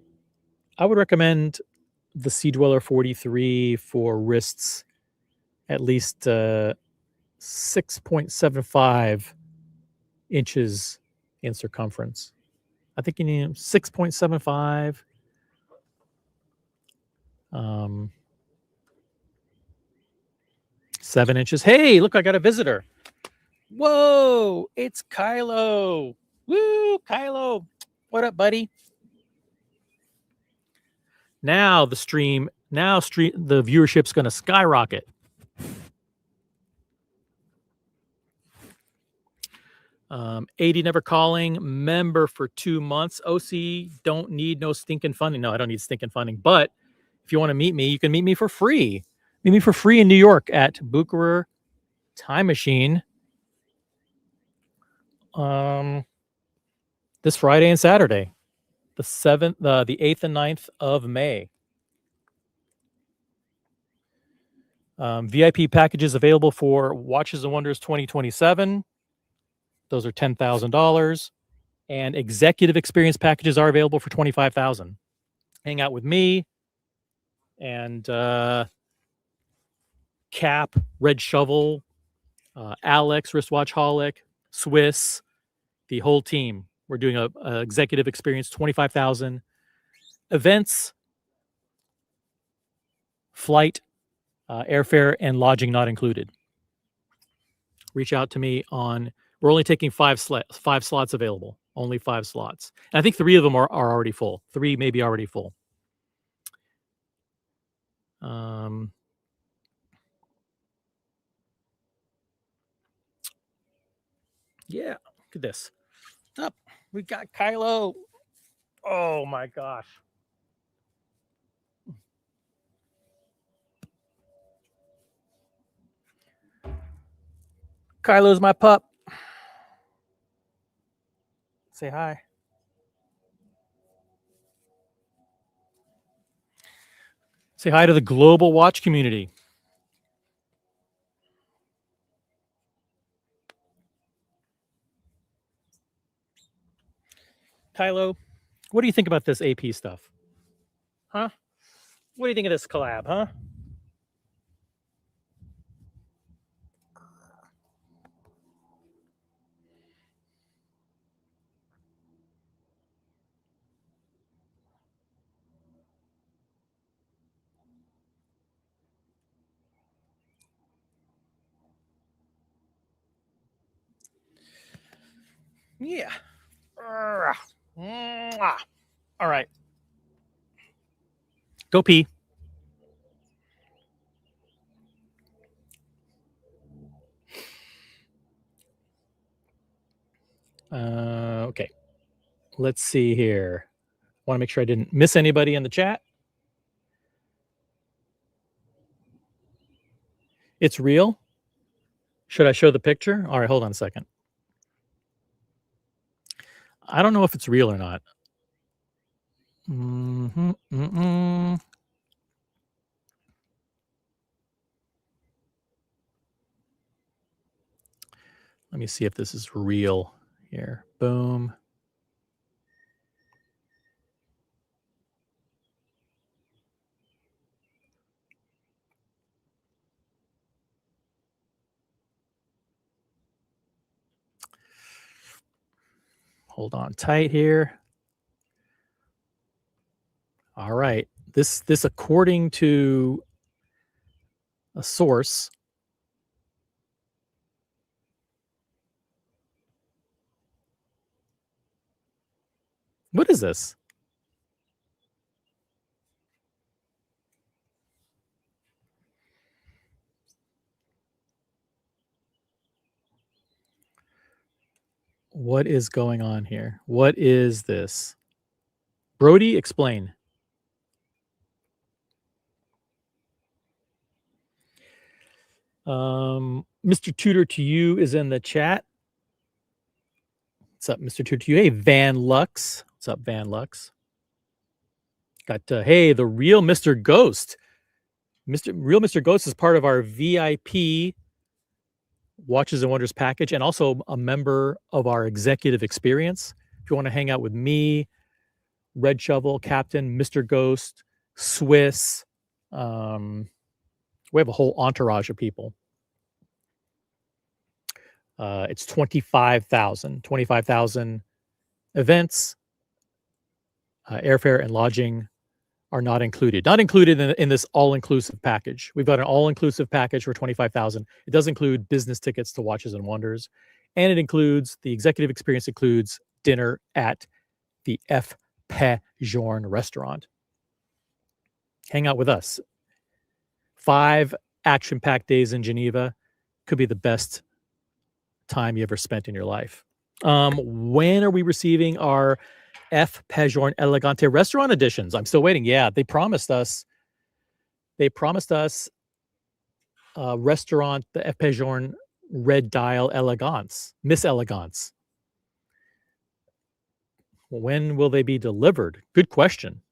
would recommend the Sea Dweller 43 for wrists at least 6.75 inches in circumference. I think you need 6.75. 7 inches. Hey, look, I got a visitor. Whoa, it's Kylo. Woo, Kylo. What up, buddy? Now the viewership's going to skyrocket. Um, 80 never calling, member for 2 months. OC, don't need no stinking funding. No, I don't need stinking funding. But if you want to meet me, you can meet me for free. Meet me for free in New York at Bucherer Time Machine. This Friday and Saturday, the 8th and 9th of May. VIP packages available for Watches and Wonders 2027. Those are $10,000. And executive experience packages are available for $25,000. Hang out with me and Cap, Red Shovel, Alex, Wristwatchholic, Swiss, the whole team. We're doing a executive experience, $25,000. Events, flight, airfare, and lodging not included. Reach out to me on. We're only taking 5 slots available. Only 5 slots. And I think 3 of them are already full. 3 may be already full. Yeah, look at this. Up, we got Kylo. Oh my gosh. Kylo's my pup. Say hi. Say hi to the global watch community. Kylo, what do you think about this AP stuff? Huh? What do you think of this collab, huh? Yeah. All right. Go pee. Okay. Let's see here. Want to make sure I didn't miss anybody in the chat. It's real. Should I show the picture? All right, hold on a second. I don't know if it's real or not. Let me see if this is real here. Boom. Hold on tight here. All right. This according to a source. What is this? What is going on here? What is this? Brody, explain. Mr. Tudor to you is in the chat. What's up, Mr. Tudor to you? Hey, Van Lux. What's up, Van Lux? Got hey, the real Mr. Ghost. Mr. Ghost is part of our VIP Watches and Wonders package and also a member of our executive experience. If you want to hang out with me, Red Shovel, Captain, Mr. Ghost, Swiss, we have a whole entourage of people. It's 25,000 events. Airfare and lodging are not included. Not included in this all-inclusive package. We've got an all-inclusive package for 25,000. It does include business tickets to Watches and Wonders, and it includes the executive experience includes dinner at the F. Pejorn restaurant. Hang out with us. 5 action-packed days in Geneva could be the best time you ever spent in your life. When are we receiving our F. Pejorn Elegante restaurant editions? I'm still waiting. Yeah, they promised us restaurant, the F. Pejorn Red Dial Elegance, Miss Elegance. When will they be delivered? Good question.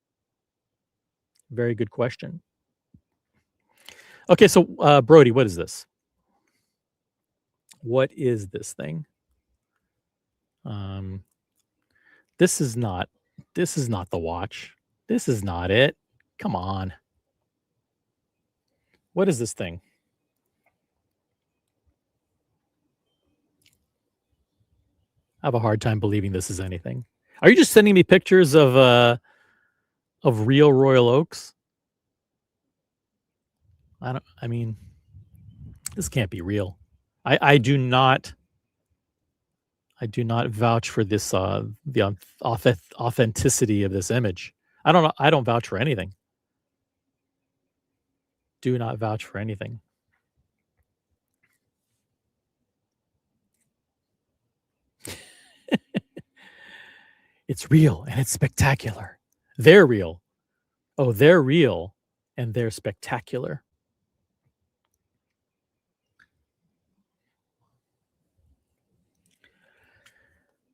Very good question. Okay, so Brody, what is this? What is this thing? This is not the watch. This is not it. Come on. What is this thing? I have a hard time believing this is anything. Are you just sending me pictures of real Royal Oaks? I mean, this can't be real. I do not vouch for this the authenticity of this image. I don't vouch for anything. Do not vouch for anything. It's real and it's spectacular. They're real. Oh, they're real and they're spectacular.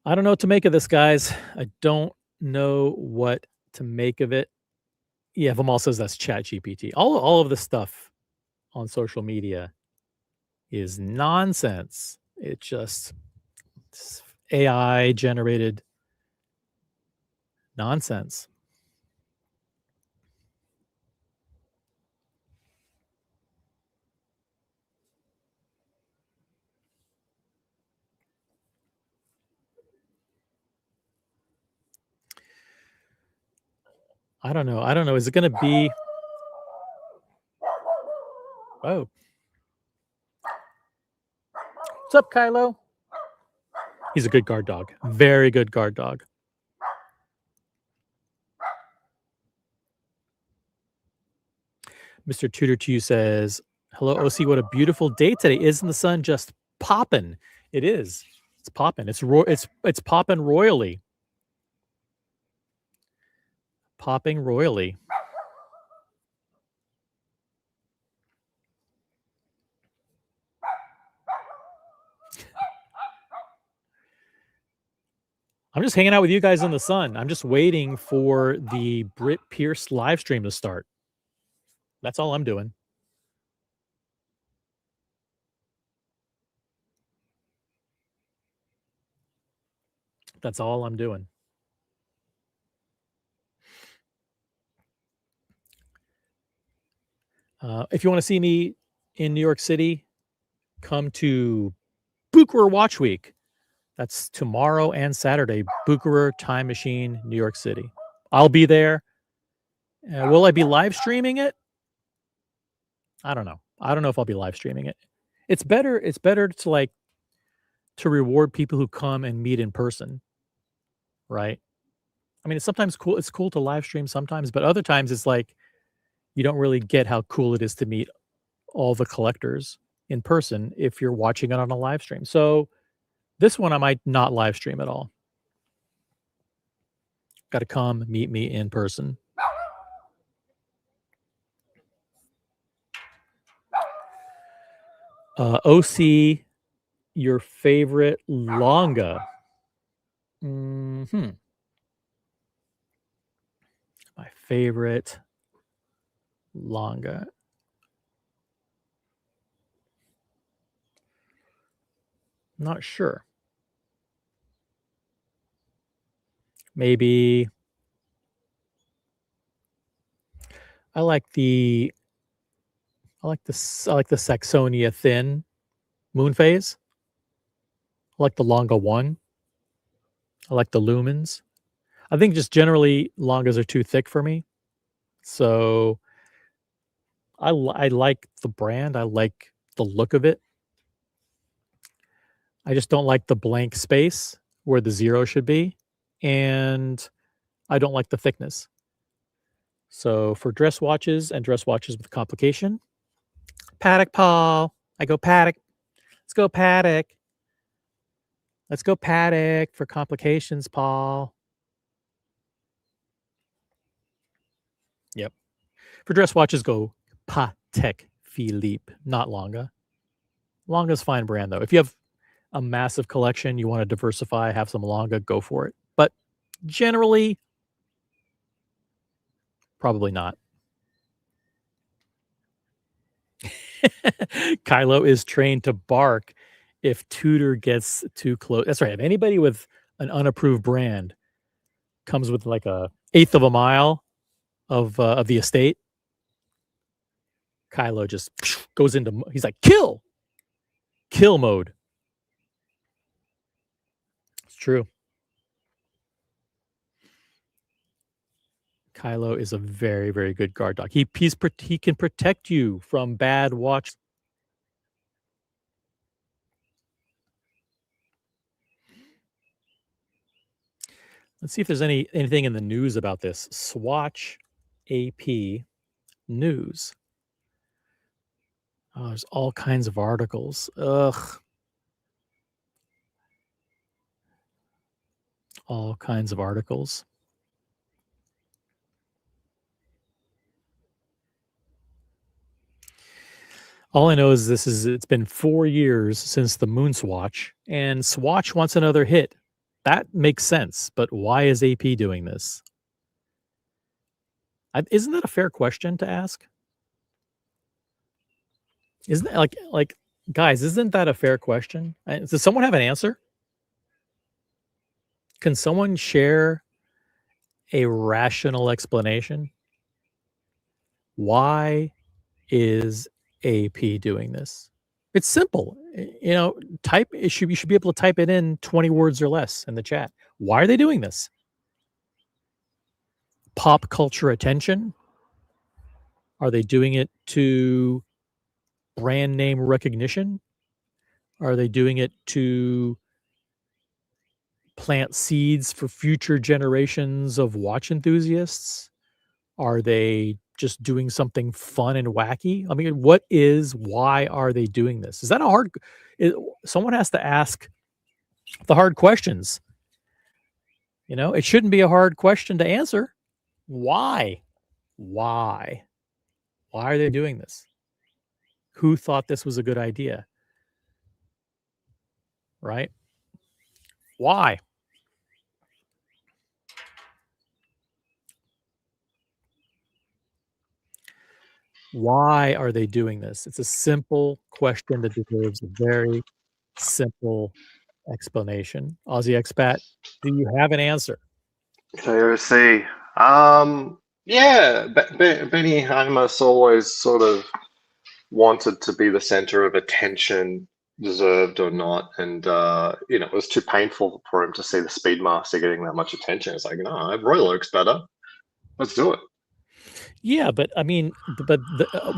I don't know what to make of this, guys. I don't know what to make of it. Yeah, Vimal says that's Chat GPT. All of the stuff on social media is nonsense. It's just AI generated nonsense. I don't know. Is it going to be? Oh, what's up, Kylo? He's a good guard dog. Very good guard dog. Mr. Tutor to you says, "Hello, OC. What a beautiful day today! Isn't the sun just popping? It is. It's popping. It's popping royally. Popping royally." I'm just hanging out with you guys in the sun. I'm just waiting for the Brit Pierce live stream to start. That's all I'm doing. That's all I'm doing. If you want to see me in New York City, come to Bucherer Watch Week. That's tomorrow and Saturday. Bucherer Time Machine, New York City. I'll be there. Will I be live streaming it? I don't know. I don't know if I'll be live streaming it. It's better to like to reward people who come and meet in person, right? I mean, it's sometimes cool. It's cool to live stream sometimes, but other times it's like you don't really get how cool it is to meet all the collectors in person if you're watching it on a live stream. So this one I might not live stream at all. Got to come meet me in person. OC, your favorite Longa? My favorite Longa. Not sure. Maybe I like the Saxonia thin moon phase. I like the Longa 1. I like the lumens. I think just generally Longas are too thick for me. So I like the brand. I like the look of it. I just don't like the blank space where the 0 should be, and I don't like the thickness. So for dress watches and dress watches with complication, Paddock Paul. I go Paddock. Let's go Paddock. Let's go Paddock for complications, Paul. Yep. For dress watches, go Patek Philippe, not Longa. Longa's fine brand though. If you have a massive collection, you want to diversify, have some Longa, go for it. But generally, probably not. Kylo is trained to bark if Tudor gets too close. That's right. If anybody with an unapproved brand comes with like a eighth of a mile of the estate, Kylo just goes into, he's like, kill mode. It's true. Kylo is a very, very good guard dog. He can protect you from bad watch. Let's see if there's anything in the news about this. Swatch AP news. Oh, there's all kinds of articles. Ugh. All kinds of articles. All I know is it's been 4 years since the Moon Swatch, and Swatch wants another hit. That makes sense, but why is AP doing this? Isn't that a fair question to ask? Isn't that like guys, isn't that a fair question? Does someone have an answer? Can someone share a rational explanation? Why is AP doing this? It's simple. You know, you should be able to type it in 20 words or less in the chat. Why are they doing this? Pop culture attention? Are they doing it to brand name recognition? Are they doing it to plant seeds for future generations of watch enthusiasts? Are they just doing something fun and wacky? I mean, why are they doing this? Is that a hard it, someone has to ask the hard questions. It shouldn't be a hard question to answer. Why? Why? Why are they doing this? Who thought this was a good idea? Right? Why? Why are they doing this? It's a simple question that deserves a very simple explanation. Aussie expat, do you have an answer? KOC. Yeah, Benny Hannes always sort of wanted to be the center of attention, deserved or not, and it was too painful for him to see the Speedmaster getting that much attention. It's like, no, Royal Oak's better. Let's do it. Yeah, but I mean,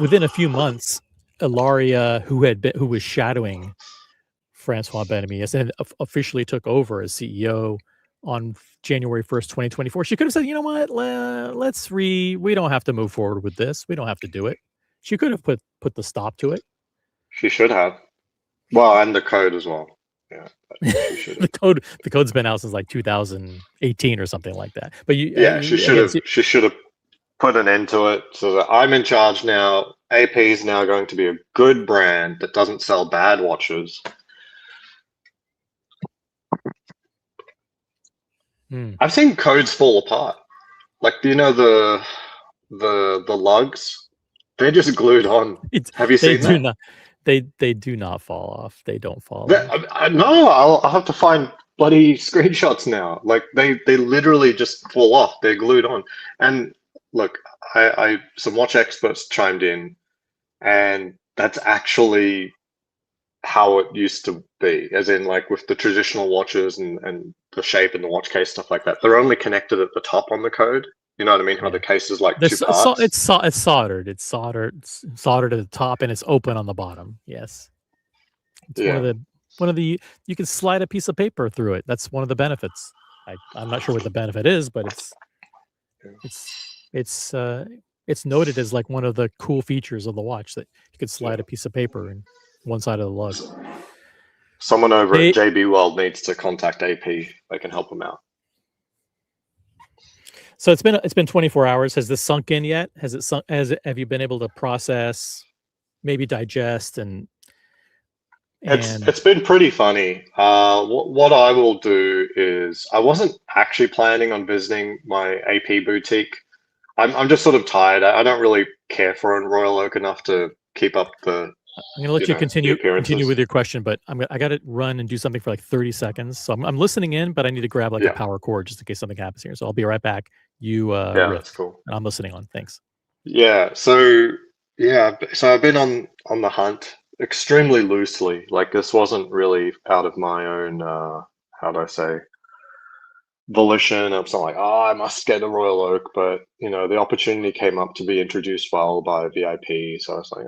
within a few months, Ilaria, who was shadowing Francois Benamias and officially took over as CEO on January 1st, 2024. She could have said, you know what, we don't have to move forward with this. We don't have to do it. She could have put the stop to it. She should have. Well, and the code as well. Yeah, she should have. the code's been out since like 2018 or something like that. But she should have put an end to it so that I'm in charge now. AP is now going to be a good brand that doesn't sell bad watches. I've seen codes fall apart. Like, do you know the lugs? They're just glued on. Have you seen that? They do not fall off. They don't fall off. No, I'll have to find bloody screenshots now. Like they literally just fall off. They're glued on. And look, I some watch experts chimed in, and that's actually how it used to be, as in like with the traditional watches and the shape and the watch case, stuff like that. They're only connected at the top on the code. You know what I mean? How the case is like two parts. It's soldered. It's soldered at the top, and it's open on the bottom. Yes. It's one of the you can slide a piece of paper through it. That's one of the benefits. I'm not sure what the benefit is, but it's noted as like one of the cool features of the watch that you could slide a piece of paper in one side of the lug. Someone over at JB World needs to contact AP. They can help them out. So it's been 24 hours. Has this sunk in yet? Have you been able to process, maybe digest and it's been pretty funny. What I will do is, I wasn't actually planning on visiting my AP boutique. I'm just sort of tired. I don't really care for Royal Oak enough to keep up the. I'm gonna let you continue with your question, but I got to run and do something for like 30 seconds. So I'm listening in, but I need to grab like a power cord just in case something happens here. So I'll be right back. You that's cool. And I'm listening on. Thanks. Yeah. So I've been on the hunt extremely loosely. Like, this wasn't really out of my own how do I say, volition. It's not like, I must get a Royal Oak, but the opportunity came up to be introduced by a VIP. So I was like,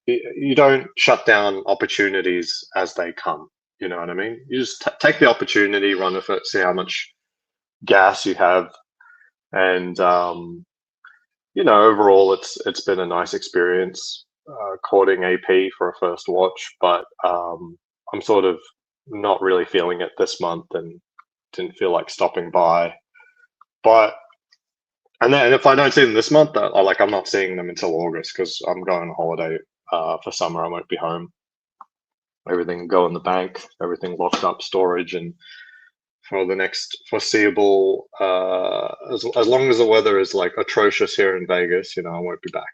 you don't shut down opportunities as they come. You know what I mean? You just take the opportunity, run with it, see how much gas you have, and overall, it's been a nice experience courting AP for a first watch, but I'm sort of not really feeling it this month, and didn't feel like stopping by. But and if I don't see them this month, I'm not seeing them until August, because I'm going on holiday for summer. I won't be home. Everything go in the bank, everything locked up, storage, and for the next foreseeable, as long as the weather is like atrocious here in Vegas, I won't be back.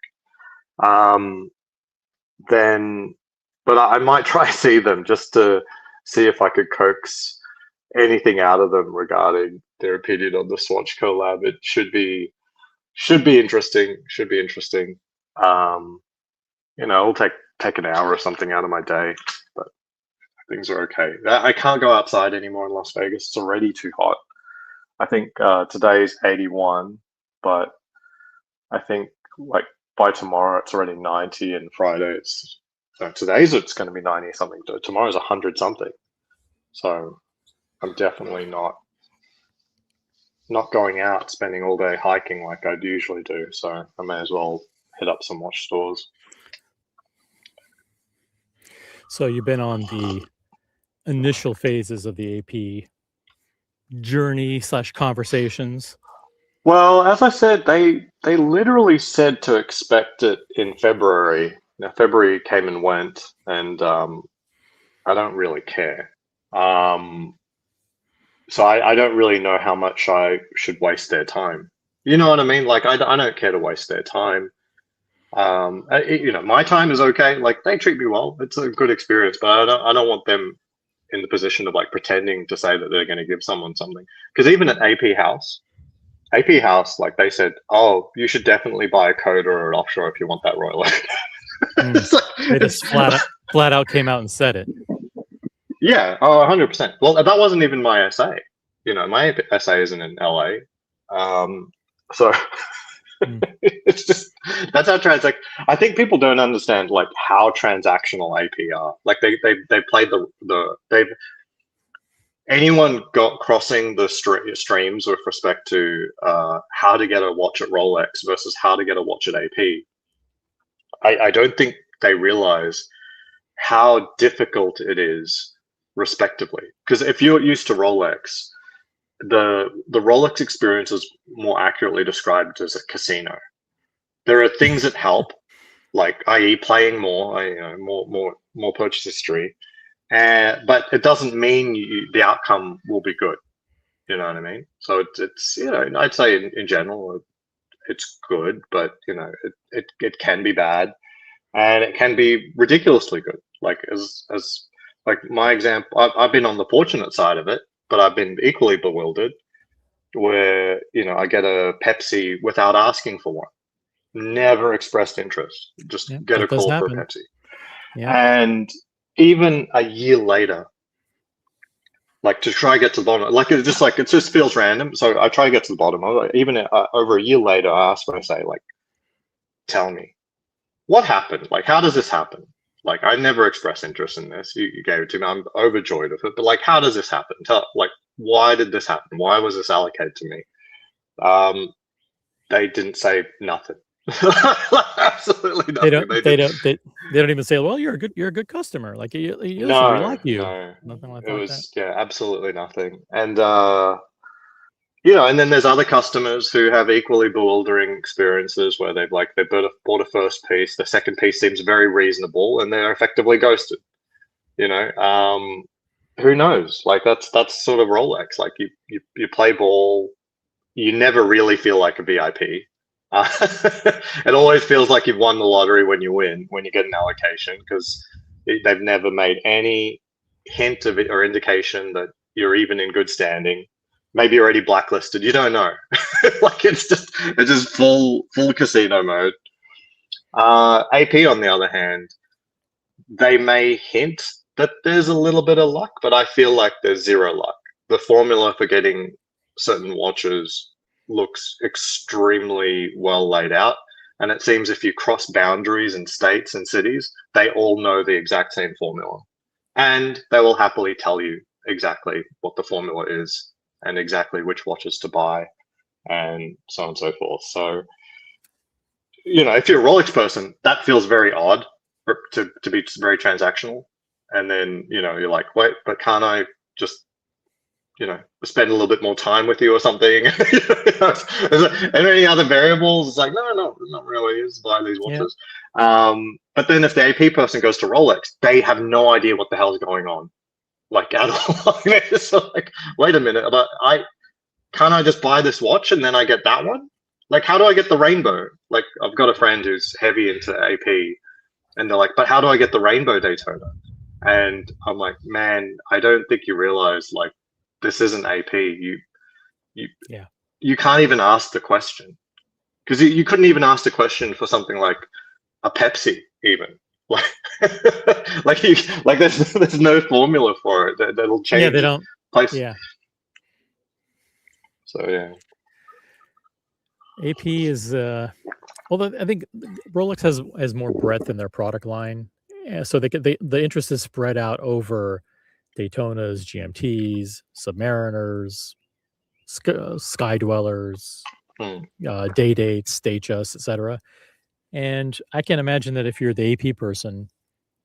But I might try to see them just to see if I could coax anything out of them regarding their opinion on the Swatch collab. It should be interesting. It'll take an hour or something out of my day, but things are okay. I can't go outside anymore in Las Vegas. It's already too hot. I think today's 81, but I think like by tomorrow it's already 90, and Friday it's going to be 90 something. Tomorrow's 100 something. So I'm definitely not going out spending all day hiking like I'd usually do. So I may as well hit up some watch stores. So you've been on the initial phases of the AP journey / conversations. Well, as I said, they literally said to expect it in February. Now February came and went, and I don't really care. So I don't really know how much I should waste their time. You know what I mean? Like I don't care to waste their time. You know, my time is okay. Like they treat me well. It's a good experience, but I don't want them in the position of like pretending to say that they're going to give someone something. Because even at AP House, like they said, oh, you should definitely buy a Coda or an offshore if you want that Royal. It's like, they just flat out came out and said it. Yeah, 100%. Well, that wasn't even my essay. You know, my essay isn't in LA. So it's just, that's how I think people don't understand like how transactional AP are. Like they played anyone got crossing the streams with respect to how to get a watch at Rolex versus how to get a watch at AP. I don't think they realize how difficult it is respectively. Because if you're used to Rolex, the Rolex experience is more accurately described as a casino. There are things that help, like i.e. playing more, you know, more purchase history, but it doesn't mean the outcome will be good. You know what I mean? So it's you know, I'd say in general it's good, but you know it can be bad, and it can be ridiculously good. Like as like my example, I've been on the fortunate side of it, but I've been equally bewildered where, you know, I get a Pepsi without asking for one. Never expressed interest. Just get a call for a Pepsi. Yeah. And even a year later, like to try to get to the bottom, like it just feels random. So I try to get to the bottom of it. Even over a year later, I ask when I say, like, tell me what happened. Like, how does this happen? Like, I never expressed interest in this. You gave it to me. I'm overjoyed with it. But like, how does this happen? Like, why did this happen? Why was this allocated to me? They didn't say nothing. Absolutely nothing. They don't even say, well, you're a good customer. Like we like you. No, nothing like it was that. Yeah, absolutely nothing. And you know, and then there's other customers who have equally bewildering experiences where they've bought a first piece, the second piece seems very reasonable, and they're effectively ghosted. You know, who knows? Like that's sort of Rolex. Like you play ball, you never really feel like a VIP. It always feels like you've won the lottery when you get an allocation, because they've never made any hint of it or indication that you're even in good standing. Maybe you're already blacklisted. You don't know. Like it's just full casino mode. AP on the other hand, they may hint that there's a little bit of luck, but I feel like there's zero luck. The formula for getting certain watches looks extremely well laid out, and it seems if you cross boundaries in states and cities, they all know the exact same formula, and they will happily tell you exactly what the formula is and exactly which watches to buy and so on and so forth. So, you know, if you're a Rolex person, that feels very odd to be very transactional. And then, you know, you're like, wait, but can't I just, you know, spend a little bit more time with you or something? And any other variables? It's like, no, not really. Just buy these watches. Yeah. But then if the AP person goes to Rolex, they have no idea what the hell's going on, like at all. It's like, wait a minute, but can't I just buy this watch and then I get that one? Like, how do I get the rainbow? Like, I've got a friend who's heavy into AP, and they're like, but how do I get the rainbow Daytona? And I'm like, man, I don't think you realize, like, this isn't AP. You can't even ask the question, because you couldn't even ask the question for something like a Pepsi, even. Like, like there's no formula for it that'll change. Yeah, they don't. Place. Yeah. So yeah. AP is well, I think Rolex has more breadth in their product line, so the interest is spread out over Daytonas, GMTs, Submariners, Sky Dwellers, Day Dates, Datejust, etc. And I can imagine that if you're the AP person,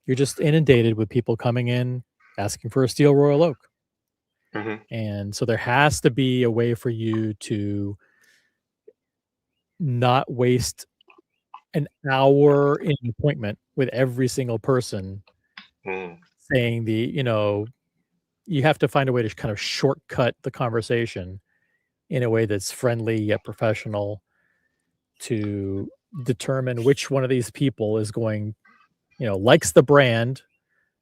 you're just inundated with people coming in asking for a steel Royal Oak. And so there has to be a way for you to not waste an hour in an appointment with every single person saying you have to find a way to kind of shortcut the conversation in a way that's friendly yet professional to determine which one of these people is going, likes the brand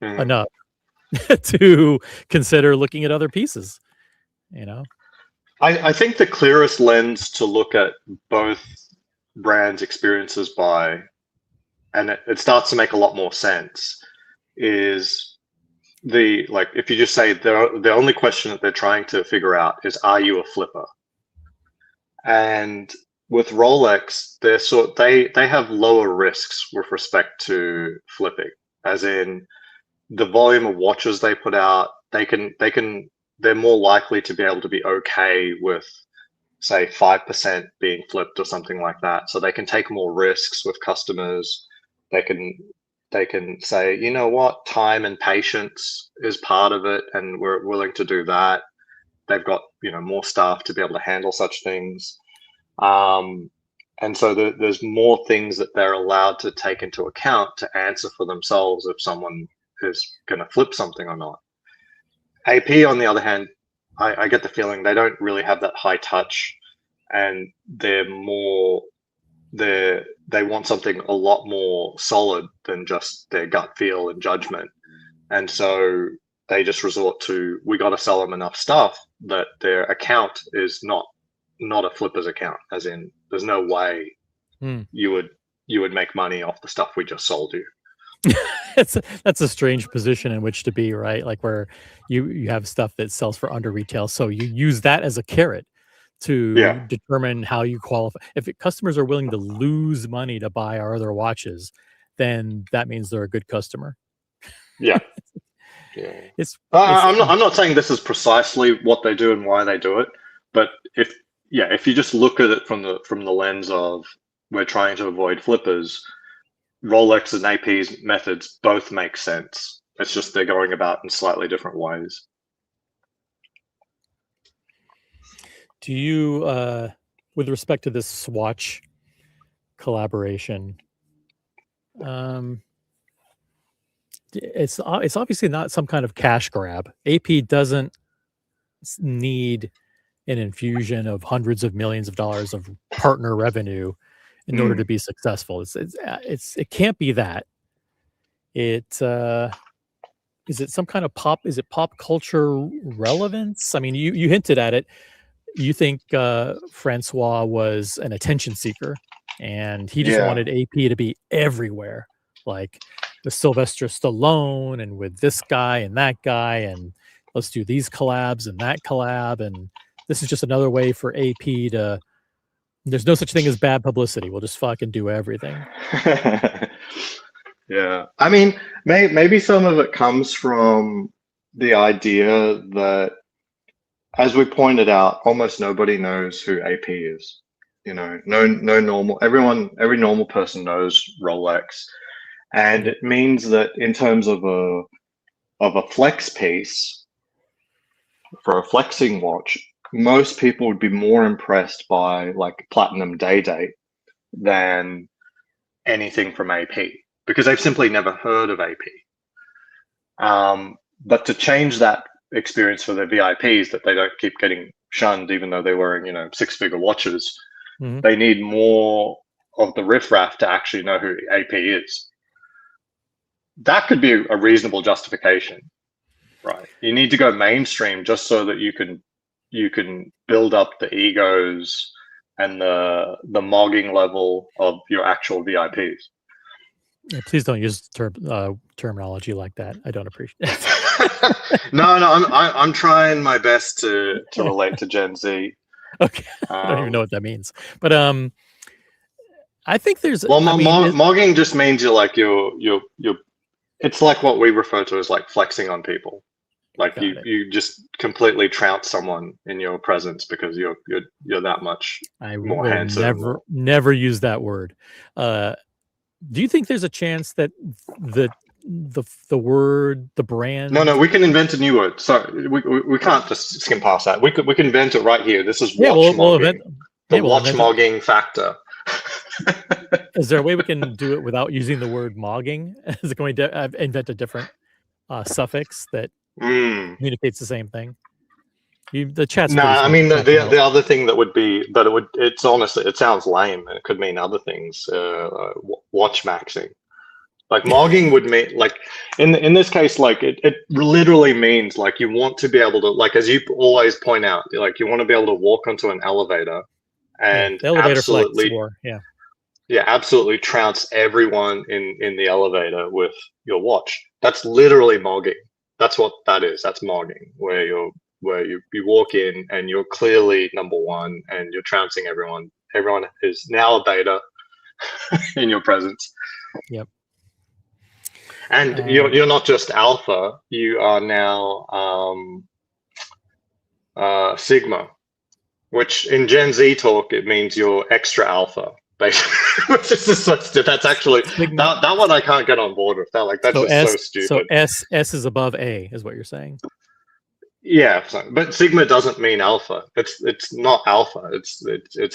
enough to consider looking at other pieces, I think the clearest lens to look at both brands' experiences by, and it starts to make a lot more sense, is if you just say the only question that they're trying to figure out is, are you a flipper? And with Rolex, they have lower risks with respect to flipping, as in the volume of watches they put out. They're more likely to be able to be okay with, say, 5% being flipped or something like that. So they can take more risks with customers. They can say, you know what, time and patience is part of it, and we're willing to do that. They've got more staff to be able to handle such things. And so there's more things that they're allowed to take into account to answer for themselves if someone is going to flip something or not. AP, on the other hand, I get the feeling they don't really have that high touch, and they want something a lot more solid than just their gut feel and judgment. And so they just resort to, we got to sell them enough stuff that their account is not a flipper's account, as in there's no way you would make money off the stuff we just sold you. That's a strange position in which to be, right? Like where you have stuff that sells for under retail, so you use that as a carrot to determine how you qualify. If customers are willing to lose money to buy our other watches, then that means they're a good customer. Yeah. I'm not saying this is precisely what they do and why they do it, but if you just look at it from the lens of, we're trying to avoid flippers, Rolex and AP's methods both make sense. It's just they're going about in slightly different ways. Do you, with respect to this Swatch collaboration, it's obviously not some kind of cash grab. AP doesn't need an infusion of hundreds of millions of dollars of partner revenue in order to be successful. It can't be that. Is it some kind of pop culture relevance? I mean, you hinted at it. You think Francois was an attention seeker, and he just wanted AP to be everywhere, like with Sylvester Stallone and with this guy and that guy, and let's do these collabs and that collab, and this is just another way for AP to. There's no such thing as bad publicity. We'll just fucking do everything. Yeah. I mean, maybe some of it comes from the idea that, as we pointed out, almost nobody knows who AP is. No normal, every normal person knows Rolex. And it means that in terms of a flex piece, for a flexing watch, most people would be more impressed by like Platinum Day Date than anything from AP, because they've simply never heard of AP. But to change that experience for their VIPs, that they don't keep getting shunned even though they're wearing, six-figure watches, they need more of the riffraff to actually know who AP is. That could be a reasonable justification, right? You need to go mainstream just so that you can build up the egos and the mogging level of your actual VIPs. Yeah, please don't use terminology like that. I don't appreciate it. No, I'm trying my best to relate to Gen Z. Okay, I don't even know what that means, but I think there's. Well, mogging just means you're. It's like what we refer to as like flexing on people. Like Got it. you just completely trounce someone in your presence because you're that much I more will handsome. never use that word. Do you think there's a chance that the the brand? No, we can invent a new word. Sorry, we can't just skim past that. We can invent it right here. This is Yeah, watch we'll invent. mogging. The Yeah, we'll watch invent it. mogging factor. Is there a way we can do it without using the word mogging? Is it going to invent a different suffix that communicates the same thing? The chat's No, pretty I smart. mean Catching it. the other thing that would be, but it's honestly, it sounds lame. It could mean other things. Watch maxing. Like mogging would mean, like in this case, like it literally means like you want to be able to, like, as you always point out, like you want to be able to walk onto an elevator and the elevator flex absolutely, war. Yeah, absolutely trounce everyone in the elevator with your watch. That's literally mogging. That's what that is. That's mogging, where you walk in and you're clearly number one and you're trouncing everyone. Everyone is now a beta in your presence. Yep. And you're not just alpha, you are now sigma, which in Gen Z talk, it means you're extra alpha. Basically, that's actually that one I can't get on board with. That, like, that's so just so stupid. So S is above A, is what you're saying. Yeah, but sigma doesn't mean alpha. It's not alpha. It's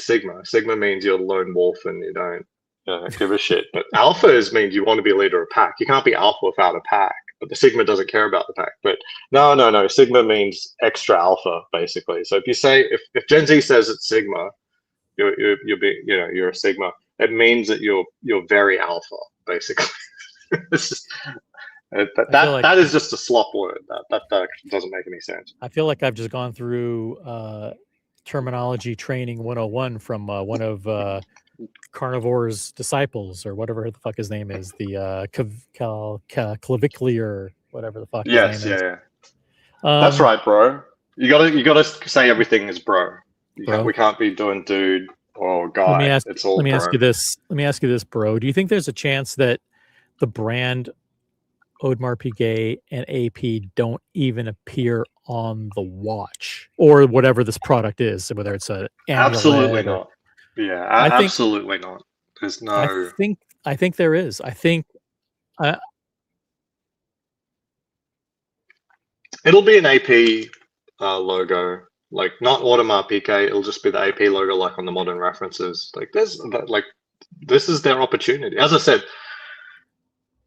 sigma. Sigma means you're a lone wolf and you don't give a shit. But alpha means you want to be a leader of a pack. You can't be alpha without a pack. But the sigma doesn't care about the pack. But no. Sigma means extra alpha, basically. So if you say, if Gen Z says it's sigma, you're a sigma. It means that you're very alpha, basically. That is just a slop word. That doesn't make any sense. I feel like I've just gone through terminology training 101 from one of Carnivore's disciples, or whatever the fuck his name is, the clavicular, whatever the fuck his name is. Yeah. That's right, bro. You gotta say everything is bro. We can't be doing dude or guy. Let me ask you this, bro. Do you think there's a chance that the brand Audemars Piguet and AP don't even appear on the watch or whatever this product is, whether it's a absolutely not. Yeah, absolutely not. There's no. I think there is. I think it'll be an AP logo, like not Audemars Piguet. It'll just be the AP logo, like on the modern references. Like this is their opportunity. As I said,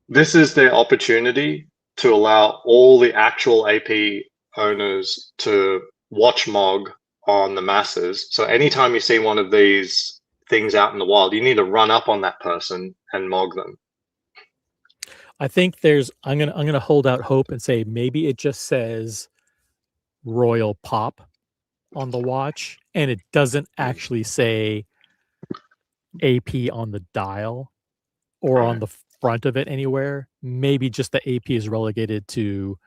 this is their opportunity to allow all the actual AP owners to watch mog on the masses. So anytime you see one of these things out in the wild, you need to run up on that person and mog them. I think I'm gonna hold out hope and say maybe it just says Royal Pop on the watch and it doesn't actually say AP on the dial or on the front of it anywhere. Maybe just the AP is relegated to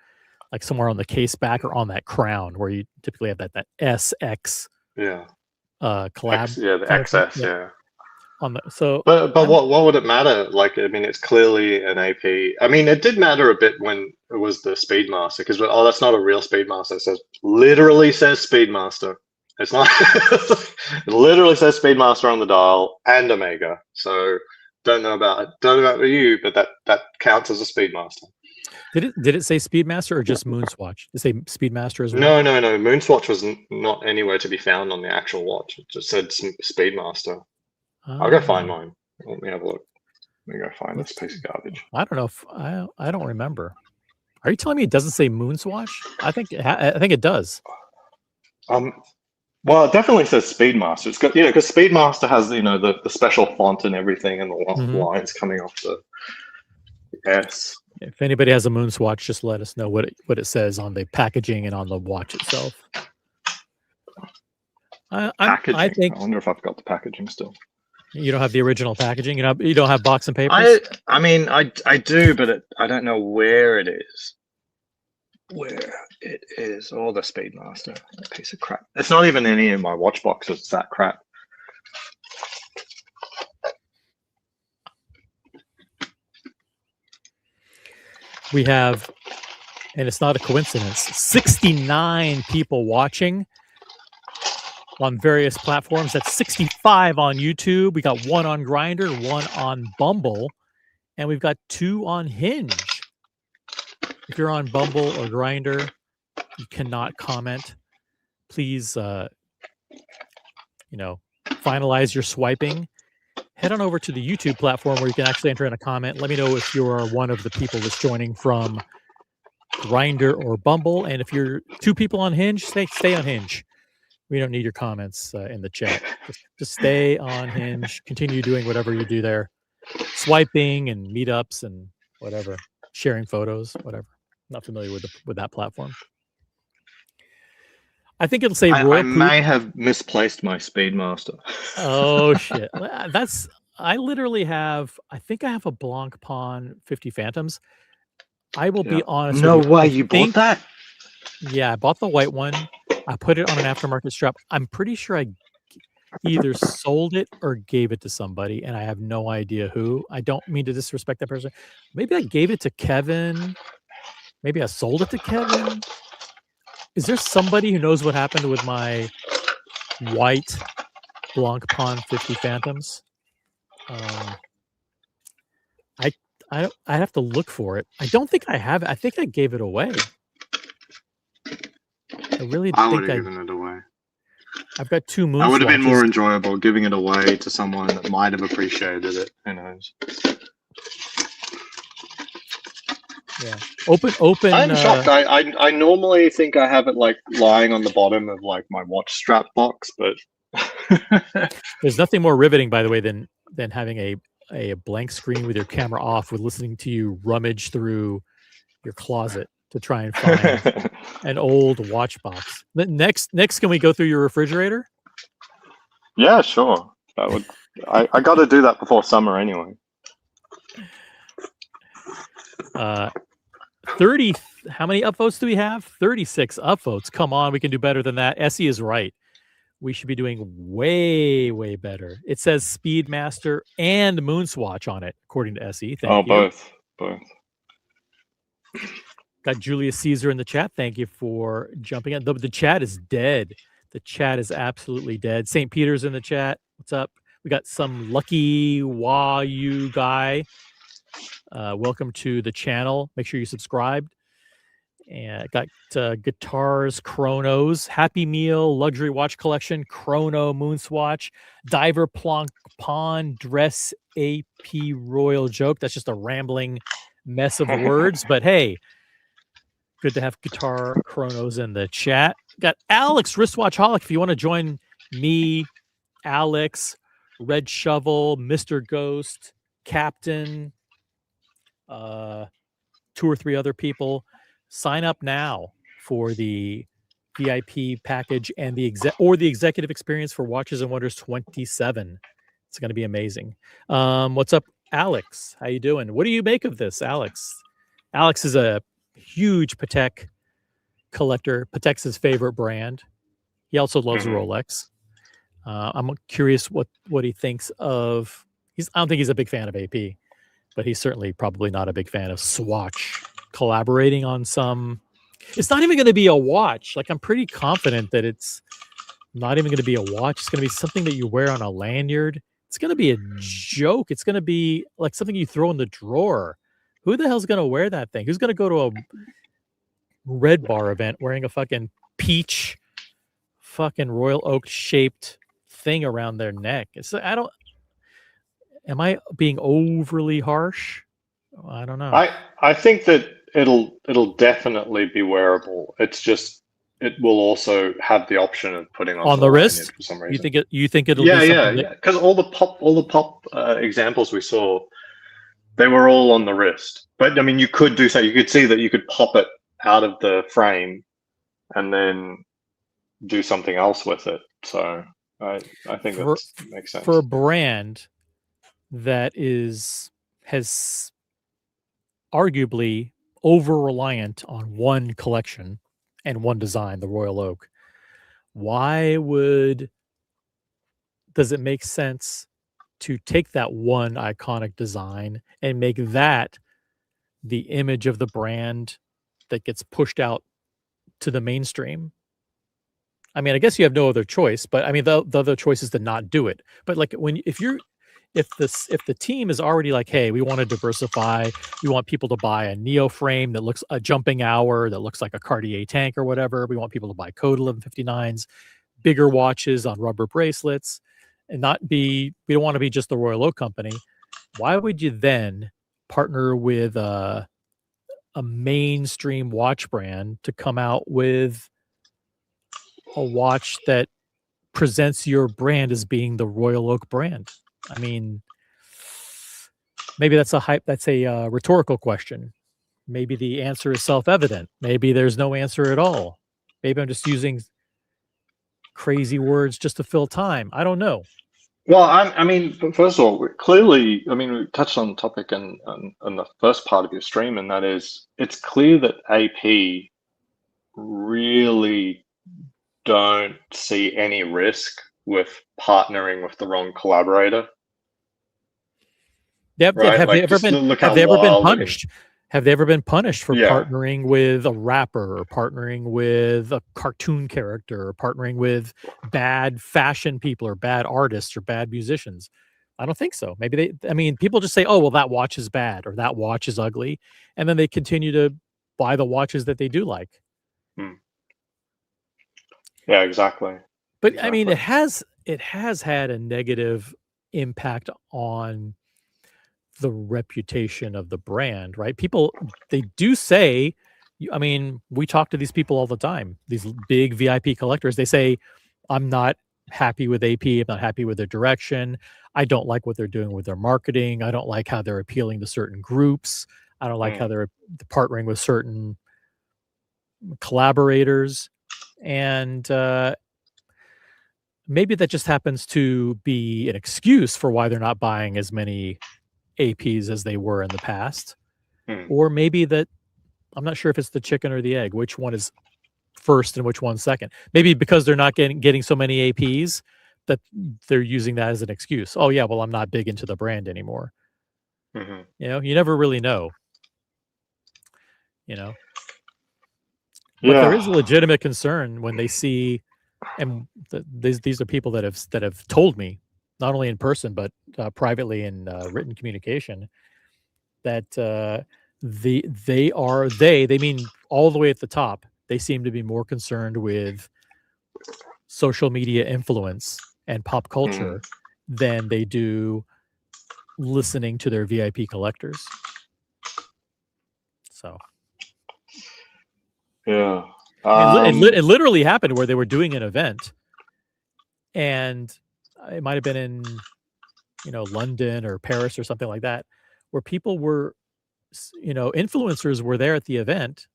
like somewhere on the case back or on that crown where you typically have that SX collab. The XS, yeah. On the, so but what would it matter? Like, I mean, it's clearly an AP. I mean, it did matter a bit when it was the Speedmaster, because that's not a real Speedmaster. It literally says Speedmaster. It's not. It literally says Speedmaster on the dial and Omega. So don't know about you, but that counts as a Speedmaster. Did it say Speedmaster or just Moonswatch? Did it say Speedmaster as well? No. Moonswatch was not anywhere to be found on the actual watch. It just said Speedmaster. I'll go find mine. Let me have a look. Let me go find this piece of garbage. I don't know if I don't remember. Are you telling me it doesn't say Moonswatch? I think it does. Well, it definitely says Speedmaster. It's got, because Speedmaster has the special font and everything, and the lines coming off the S. If anybody has a Moonswatch, just let us know what it says on the packaging and on the watch itself. Packaging. I think. I wonder if I've got the packaging still. You don't have the original packaging. You don't have box and papers. I mean, I do, but I don't know where it is. Where it is? Oh, the Speedmaster, that piece of crap. It's not even any in my watch boxes. It's that crap. We have And it's not a coincidence. 69 people watching on various platforms. That's 65 on YouTube. We got 1 on Grindr, 1 on Bumble, and we've got 2 on Hinge. If you're on Bumble or Grindr, you cannot comment. Please, finalize your swiping. Head on over to the YouTube platform where you can actually enter in a comment. Let me know if you are one of the people that's joining from Grindr or Bumble, and if you're 2 people on Hinge, stay on Hinge. We don't need your comments in the chat. Just stay on Hinge. Continue doing whatever you do there, swiping and meetups and whatever, sharing photos, whatever. Not familiar with that platform. I think it'll say Royal I may have misplaced my Speedmaster. Oh shit! I literally have. I think I have a Blanc Pawn 50 Phantoms. I will be honest. No with you. way, you bought that? Yeah, I bought the white one. I put it on an aftermarket strap. I'm pretty sure I either sold it or gave it to somebody, and I have no idea who. I don't mean to disrespect that person. Maybe I gave it to Kevin. Maybe I sold it to Kevin. Is there somebody who knows what happened with my white Blanc Pawn 50 Phantoms? I have to look for it. I don't think I have it. I think I gave it away. I really I think would have given it away. I've got 2 moon That would have been swatches. more enjoyable giving it away to someone that might have appreciated it. Who knows? Yeah. Open. I'm shocked. I normally think I have it like lying on the bottom of like my watch strap box, but There's nothing more riveting, by the way, than having a blank screen with your camera off, with listening to you rummage through your closet to try and find an old watch box. Next, can we go through your refrigerator? yeah, sure. That would. I got to do that before summer anyway. 30. How many upvotes do we have? 36 upvotes. Come on, we can do better than that. Essie is right. We should be doing way, way better. It says Speedmaster and Moonswatch on it, according to Essie. Thank you. Both. Got Julius Caesar in the chat. Thank you for jumping in. The chat is dead. The chat is absolutely dead. St. Peter's in the chat. What's up? We got some lucky Wayu guy. Welcome to the channel. Make sure you subscribed. And got guitars, chronos, Happy Meal, luxury watch collection, chrono, Moonswatch, diver, Blanc Pawn, dress, AP, royal joke. That's just a rambling mess of words, but hey, good to have guitar chronos in the chat. Got Alex, wristwatchholic. If you want to join me, Alex, Red Shovel, Mr. Ghost, Captain, 2 or 3 other people, sign up now for the VIP package and the executive experience for Watches and Wonders 27. It's going to be amazing. What's up, Alex? How you doing? What do you make of this, Alex? Alex is a huge Patek collector. Patek's his favorite brand. He also loves Rolex. I'm curious what he thinks of. I don't think he's a big fan of AP, but he's certainly probably not a big fan of Swatch collaborating on some. It's not even going to be a watch. Like, I'm pretty confident that it's not even going to be a watch. It's going to be something that you wear on a lanyard. It's going to be a joke. It's going to be like something you throw in the drawer. Who the hell's going to wear that thing? Who's going to go to a Red Bar event wearing a fucking peach fucking royal oak shaped thing around their neck? Am I being overly harsh? I don't know. I think that it'll definitely be wearable. It's just it will also have the option of putting on the wrist for some reason. You think it'll yeah because all the pop examples we saw, they were all on the wrist. But I mean, you could do so. You could see that you could pop it out of the frame and then do something else with it. So I think that makes sense for a brand that has arguably over-reliant on one collection and one design, the Royal Oak. Why does it make sense to take that one iconic design and make that the image of the brand that gets pushed out to the mainstream. I mean, I guess you have no other choice, but I mean, the other choice is to not do it. But like if the team is already like, hey, we want to diversify, we want people to buy a Neo frame that looks a jumping hour that looks like a Cartier tank or whatever. We want people to buy Code 1159s, bigger watches on rubber bracelets, and we don't want to be just the Royal Oak Company. Why would you then partner with a mainstream watch brand to come out with a watch that presents your brand as being the Royal Oak brand? I mean, maybe that's a rhetorical question. Maybe the answer is self-evident. Maybe there's no answer at all. Maybe I'm just using crazy words just to fill time. I don't know. Well, I mean, first of all, clearly, I mean, we touched on the topic in the first part of your stream, and that is, it's clear that AP really don't see any risk with partnering with the wrong collaborator. Yep. Right? Have they ever been punished? Have they ever been punished for partnering with a rapper or partnering with a cartoon character or partnering with bad fashion people or bad artists or bad musicians? I don't think so. Maybe people just say, oh, well, that watch is bad or that watch is ugly. And then they continue to buy the watches that they do like. Yeah, exactly. But exactly. I mean, it has had a negative impact on the reputation of the brand, right? People, they do say, I mean, we talk to these people all the time, these big VIP collectors. They say, I'm not happy with AP. I'm not happy with their direction. I don't like what they're doing with their marketing. I don't like how they're appealing to certain groups. I don't like how they're partnering with certain collaborators. And maybe that just happens to be an excuse for why they're not buying as many APs as they were in the past. Or maybe that, I'm not sure if it's the chicken or the egg, which one is first and which one's second. Maybe because they're not getting so many APs that they're using that as an excuse. Oh yeah, well, I'm not big into the brand anymore. You know, you never really know. You know, but there is a legitimate concern when they see, and these are people that have told me, not only in person but privately in written communication, that they mean all the way at the top. They seem to be more concerned with social media influence and pop culture than they do listening to their VIP collectors. So, yeah, it literally happened where they were doing an event, and it might have been in, London or Paris or something like that, where people were, influencers were there at the event,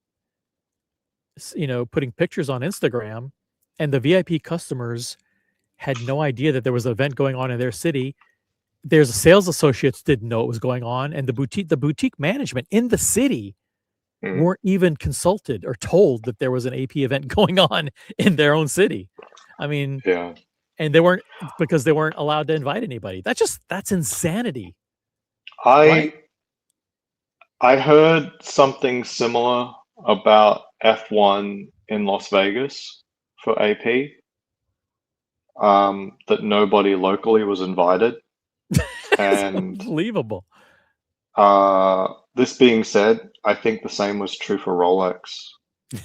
putting pictures on Instagram, and the VIP customers had no idea that there was an event going on in their city. There's sales associates didn't know what was going on, and the boutique management in the city weren't even consulted or told that there was an AP event going on in their own city. I mean, and they weren't, because they weren't allowed to invite anybody. That's insanity. I heard something similar about F1 in Las Vegas for AP, that nobody locally was invited. And unbelievable. This being said, I think the same was true for Rolex.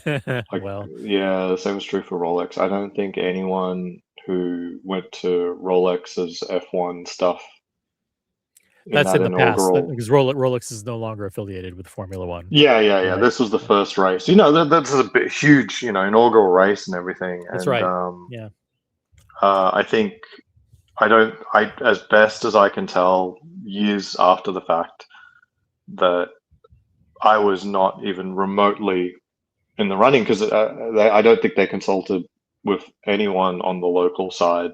The same was true for Rolex. I don't think anyone who went to Rolex's F1 stuff. That's in the past, because Rolex is no longer affiliated with Formula One. Yeah. Right? This was the first race. That's a bit huge, inaugural race and everything. That's right. I think as best as I can tell, years after the fact, that I was not even remotely in the running, because I don't think they consulted with anyone on the local side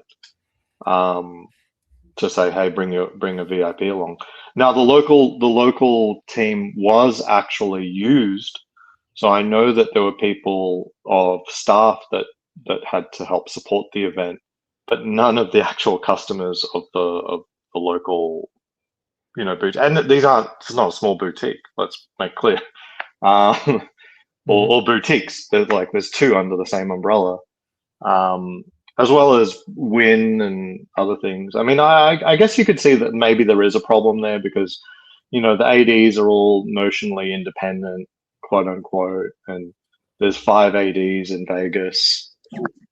to say, hey, bring a VIP along. Now the local team was actually used, so I know that there were people of staff that had to help support the event, but none of the actual customers of the local, boutique. And it's not a small boutique. Let's make clear. or boutiques. There's two under the same umbrella, as well as Win and other things. I mean, I guess you could see that maybe there is a problem there because, you know, the ADs are all notionally independent, quote unquote, and there's 5 ADs in Vegas.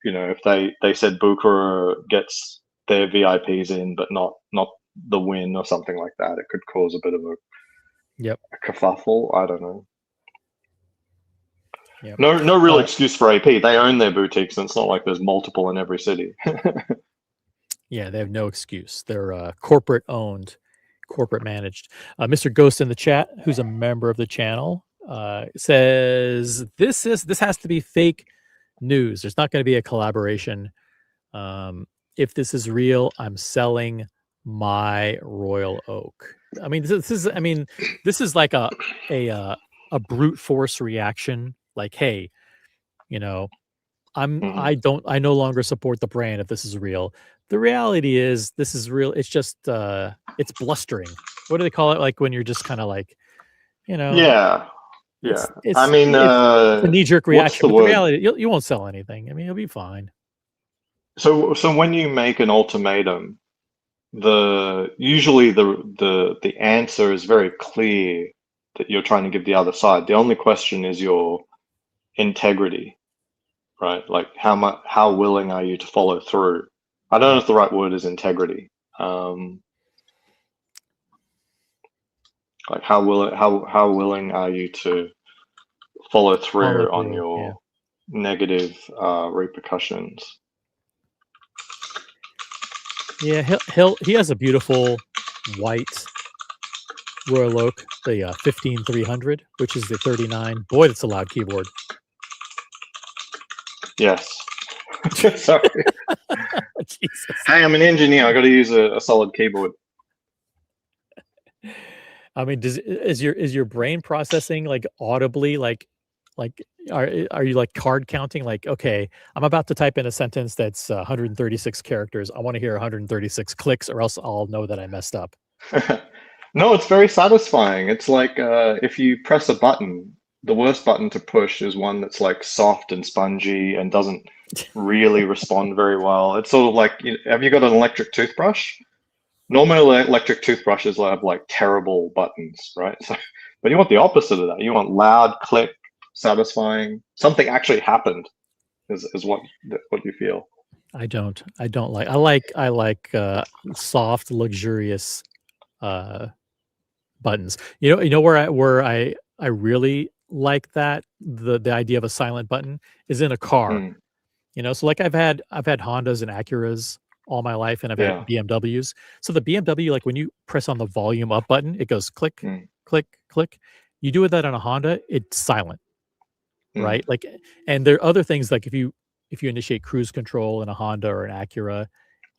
You know, if they said Bucher gets their VIPs in, but not the Win or something like that, it could cause a bit of a kerfuffle. I don't know. Yep. No real excuse for AP. They own their boutiques, and it's not like there's multiple in every city. Yeah, they have no excuse. They're corporate owned, corporate managed. Mr. Ghost in the chat, who's a member of the channel, says this has to be fake news. There's not going to be a collaboration. If this is real, I'm selling my Royal Oak. I mean, this is like a brute force reaction. Like, hey, you know, I no longer support the brand if this is real. The reality is this is real. It's just it's blustering. What do they call it? Like when you're just kind of like, you know. Yeah. It's I mean, it's a knee-jerk reaction. But the reality, you won't sell anything. I mean, you'll be fine. So when you make an ultimatum, usually the answer is very clear that you're trying to give the other side. The only question is your integrity, right? Like how willing are you to follow through? I don't know if the right word is integrity. Like how willing are you to follow through on your negative repercussions? Yeah, he has a beautiful white Royal Oak, the 15300, which is the 39. Boy, that's a loud keyboard. Yes. Sorry. Jesus. Hey, I'm an engineer. I got to use a solid keyboard. I mean, is your brain processing like audibly, like are you like card counting? Like, okay, I'm about to type in a sentence that's 136 characters. I want to hear 136 clicks, or else I'll know that I messed up. No, it's very satisfying. It's like if you press a button, the worst button to push is one that's like soft and spongy and doesn't really respond very well. It's sort of like, have you got an electric toothbrush? Normally, electric toothbrushes will have like terrible buttons, right? So, but you want the opposite of that. You want loud, click, satisfying. Something actually happened, is what you feel. I don't like. I like soft, luxurious buttons. You know where I really like that the idea of a silent button is in a car. You know, so like I've had Hondas and Acuras all my life, and I've had BMWs. So the BMW, like when you press on the volume up button, it goes click, click, click. You do that on a Honda, it's silent, right? Like, and there are other things like if you initiate cruise control in a Honda or an Acura,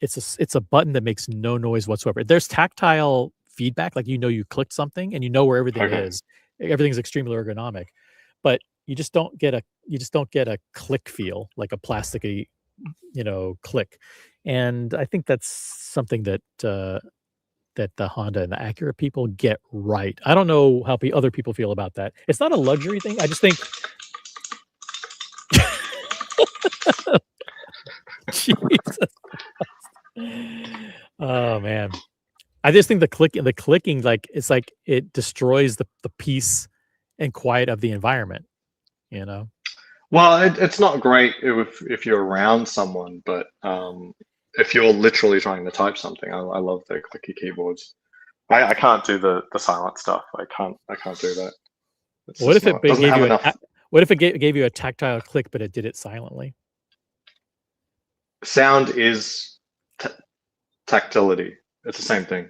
it's a button that makes no noise whatsoever. There's tactile feedback, like you clicked something and you know where everything is. Everything's extremely ergonomic, but you just don't get a click feel, like a plasticky, click. And I think that's something that that the Honda and the Acura people get right. I don't know how other people feel about that. It's not a luxury thing. I just think Jesus. Oh man. I just think the clicking, like it's like it destroys the peace and quiet of the environment, Well, it's not great if you're around someone, but if you're literally trying to type something, I love the clicky keyboards. I can't do the silent stuff. I can't do that. What if it gave you a tactile click, but it did it silently? Sound is tactility. It's the same thing.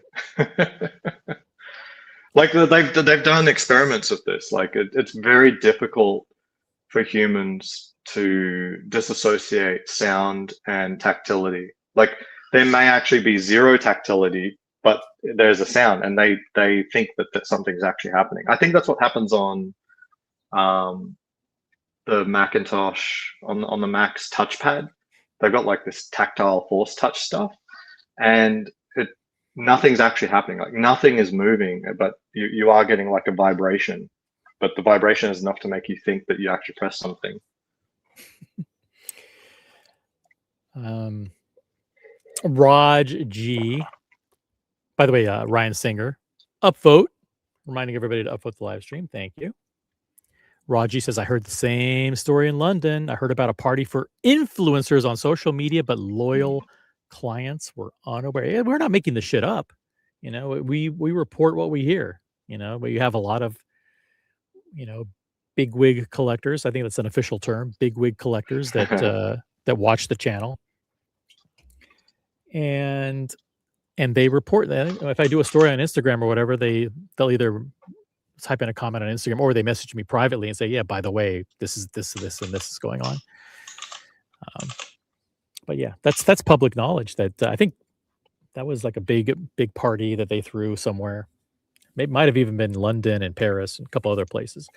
Like they've done experiments of this. Like it's very difficult for humans to disassociate sound and tactility. Like there may actually be zero tactility, but there's a sound, and they think that something's actually happening. I think that's what happens on the Macintosh, on the Mac's touchpad. They've got like this tactile force touch stuff, and nothing's actually happening. Like nothing is moving, but you are getting like a vibration. but the vibration is enough to make you think that you actually pressed something. Raj G. By the way, Ryan Singer, upvote. Reminding everybody to upvote the live stream. Thank you. Raji says, I heard the same story in London. I heard about a party for influencers on social media, but loyal clients were unaware. Yeah, we're not making this shit up. You know, we report what we hear. You know, but you have a lot of, you know, bigwig collectors. I think that's an official term, bigwig collectors that that watch the channel. And they report that if I do a story on Instagram or whatever, they'll either type in a comment on Instagram or they message me privately and say, yeah, by the way, this and this is going on. But yeah, that's public knowledge that I think that was like a big party that they threw somewhere. It might have even been London and Paris and a couple other places.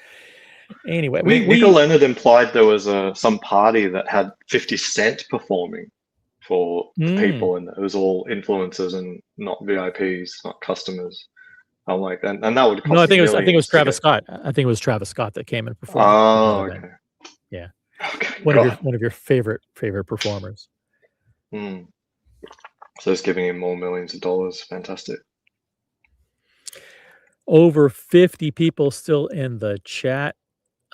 Anyway, Nico Leonard implied there was some party that had 50 Cent performing for people, and it was all influencers and not VIPs, not customers. I'm like, and that would cost. No, I think it was Travis Scott. I think it was Travis Scott that came and performed. Oh, okay. Yeah, okay. One of your favorite performers. So it's giving him more millions of dollars. Fantastic. Over 50 people still in the chat.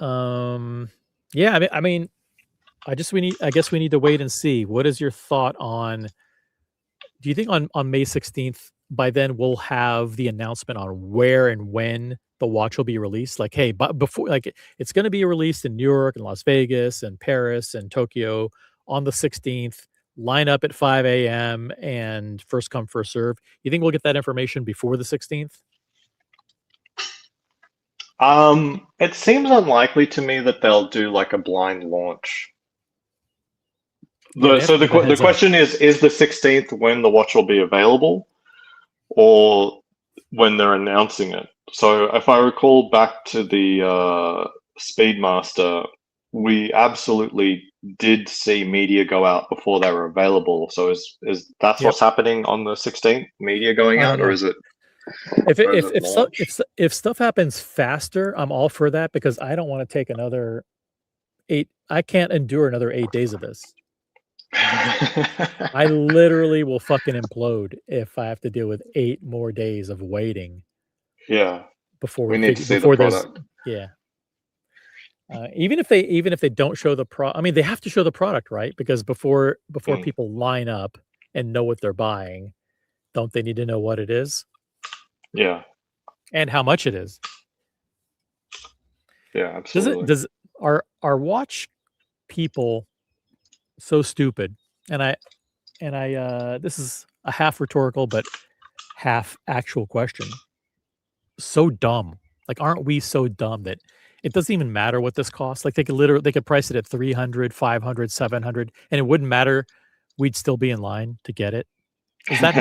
Yeah, I mean, I guess we need to wait and see. What is your thought on? Do you think on May 16th, by then we'll have the announcement on where and when the watch will be released? Like, hey, but before, like, it's going to be released in New York and Las Vegas and Paris and Tokyo on the 16th. Line up at 5 a.m. and first come, first serve. You think we'll get that information before the 16th? It seems unlikely to me that they'll do like a blind launch. So the question is the 16th when the watch will be available or when they're announcing it? So if I recall back to the Speedmaster, we absolutely did see media go out before they were available. So is that what's happening on the 16th? Media going out, or is it? If stuff happens faster, I'm all for that because I don't want to take another 8. I can't endure another 8 days of this. I literally will fucking implode if I have to deal with 8 more days of waiting. Yeah. Before we need to see the product. Yeah. Even if they don't show the I mean, they have to show the product, right? Because before people line up and know what they're buying, don't they need to know what it is? Yeah. And how much it is. Yeah, absolutely. Are watch people so stupid? And I this is a half rhetorical but half actual question. So dumb. Like, aren't we so dumb that it doesn't even matter what this costs? Like, they could price it at 300, 500, 700 and it wouldn't matter. We'd still be in line to get it. Is that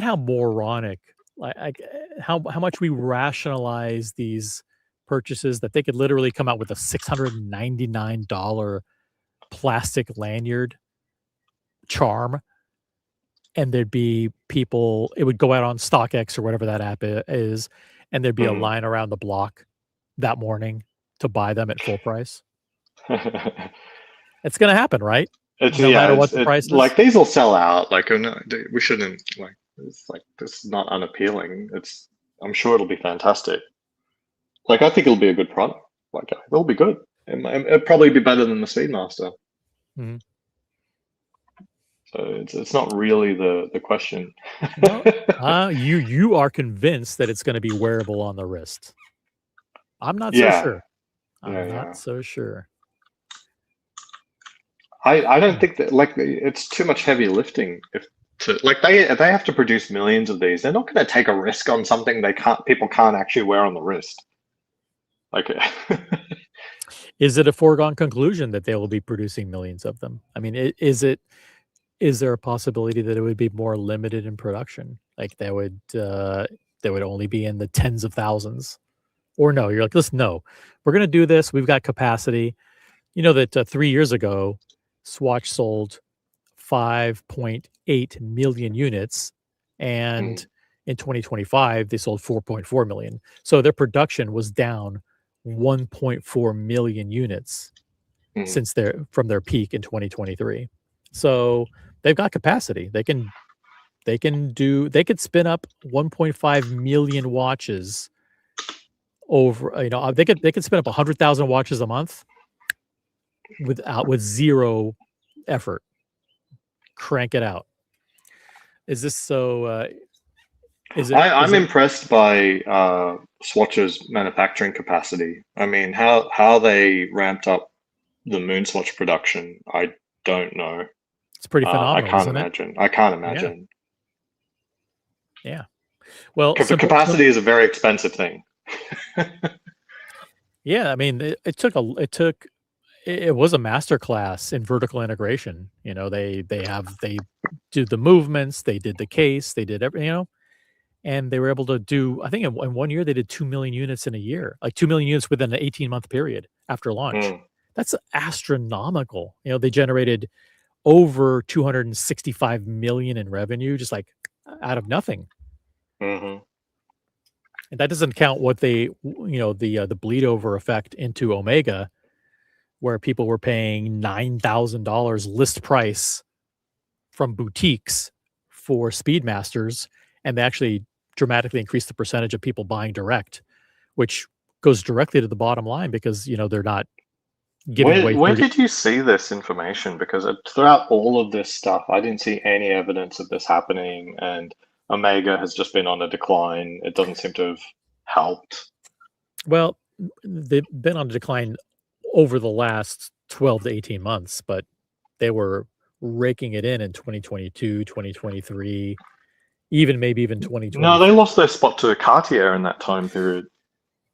how moronic, like how much we rationalize these purchases, that they could literally come out with a $699 plastic lanyard charm and there'd be people, it would go out on StockX or whatever that app is, and there'd be a line around the block that morning to buy them at full price. It's going to happen, right? No matter what the price is. Like, these will sell out. Like, no, we shouldn't, like, it's like, this is not unappealing. I'm sure it'll be fantastic. Like, I think it'll be a good product. Like, it'll be good. It'll probably be better than the Speedmaster. Mm-hmm. So it's not really the question. You are convinced that it's going to be wearable on the wrist. I'm not so sure. I'm not so sure. I don't think that, like, it's too much heavy lifting. If they have to produce millions of these, they're not going to take a risk on something people can't actually wear on the wrist. Like, is it a foregone conclusion that they will be producing millions of them? I mean, is there a possibility that it would be more limited in production? Like, they would only be in the tens of thousands, or no? You're like, listen, no, we're going to do this. We've got capacity. You know that 3 years ago, Swatch sold 5.8 million units, and in 2025 they sold 4.4 million. So their production was down 1.4 million units Mhm. since from their peak in 2023. So they've got capacity. They could spin up 1.5 million watches over, they could spin up 100,000 watches a month with zero effort. Crank it out. Is this so? I'm impressed by Swatch's manufacturing capacity. I mean, how they ramped up the Moon Swatch production, I don't know. It's pretty phenomenal. I can't isn't imagine. It? I can't imagine. Yeah. Well, capacity is a very expensive thing. Yeah, I mean, it was a masterclass in vertical integration. They do the movements, they did the case, they did everything, and they were able to do, I think in 1 year, they did 2 million units in a year, like 2 million units within an 18-month period after launch. That's astronomical. They generated over 265 million in revenue, just like out of nothing. Mm-hmm. And that doesn't count what the bleed over effect into Omega, where people were paying $9,000 list price from boutiques for Speedmasters, and they actually dramatically increased the percentage of people buying direct, which goes directly to the bottom line because they're not giving away. Where did you see this information? Because throughout all of this stuff, I didn't see any evidence of this happening, and Omega has just been on a decline. It doesn't seem to have helped. Well, they've been on a decline over the last 12 to 18 months, but they were raking it in 2022, 2023, maybe even 2020. No, they lost their spot to Cartier in that time period.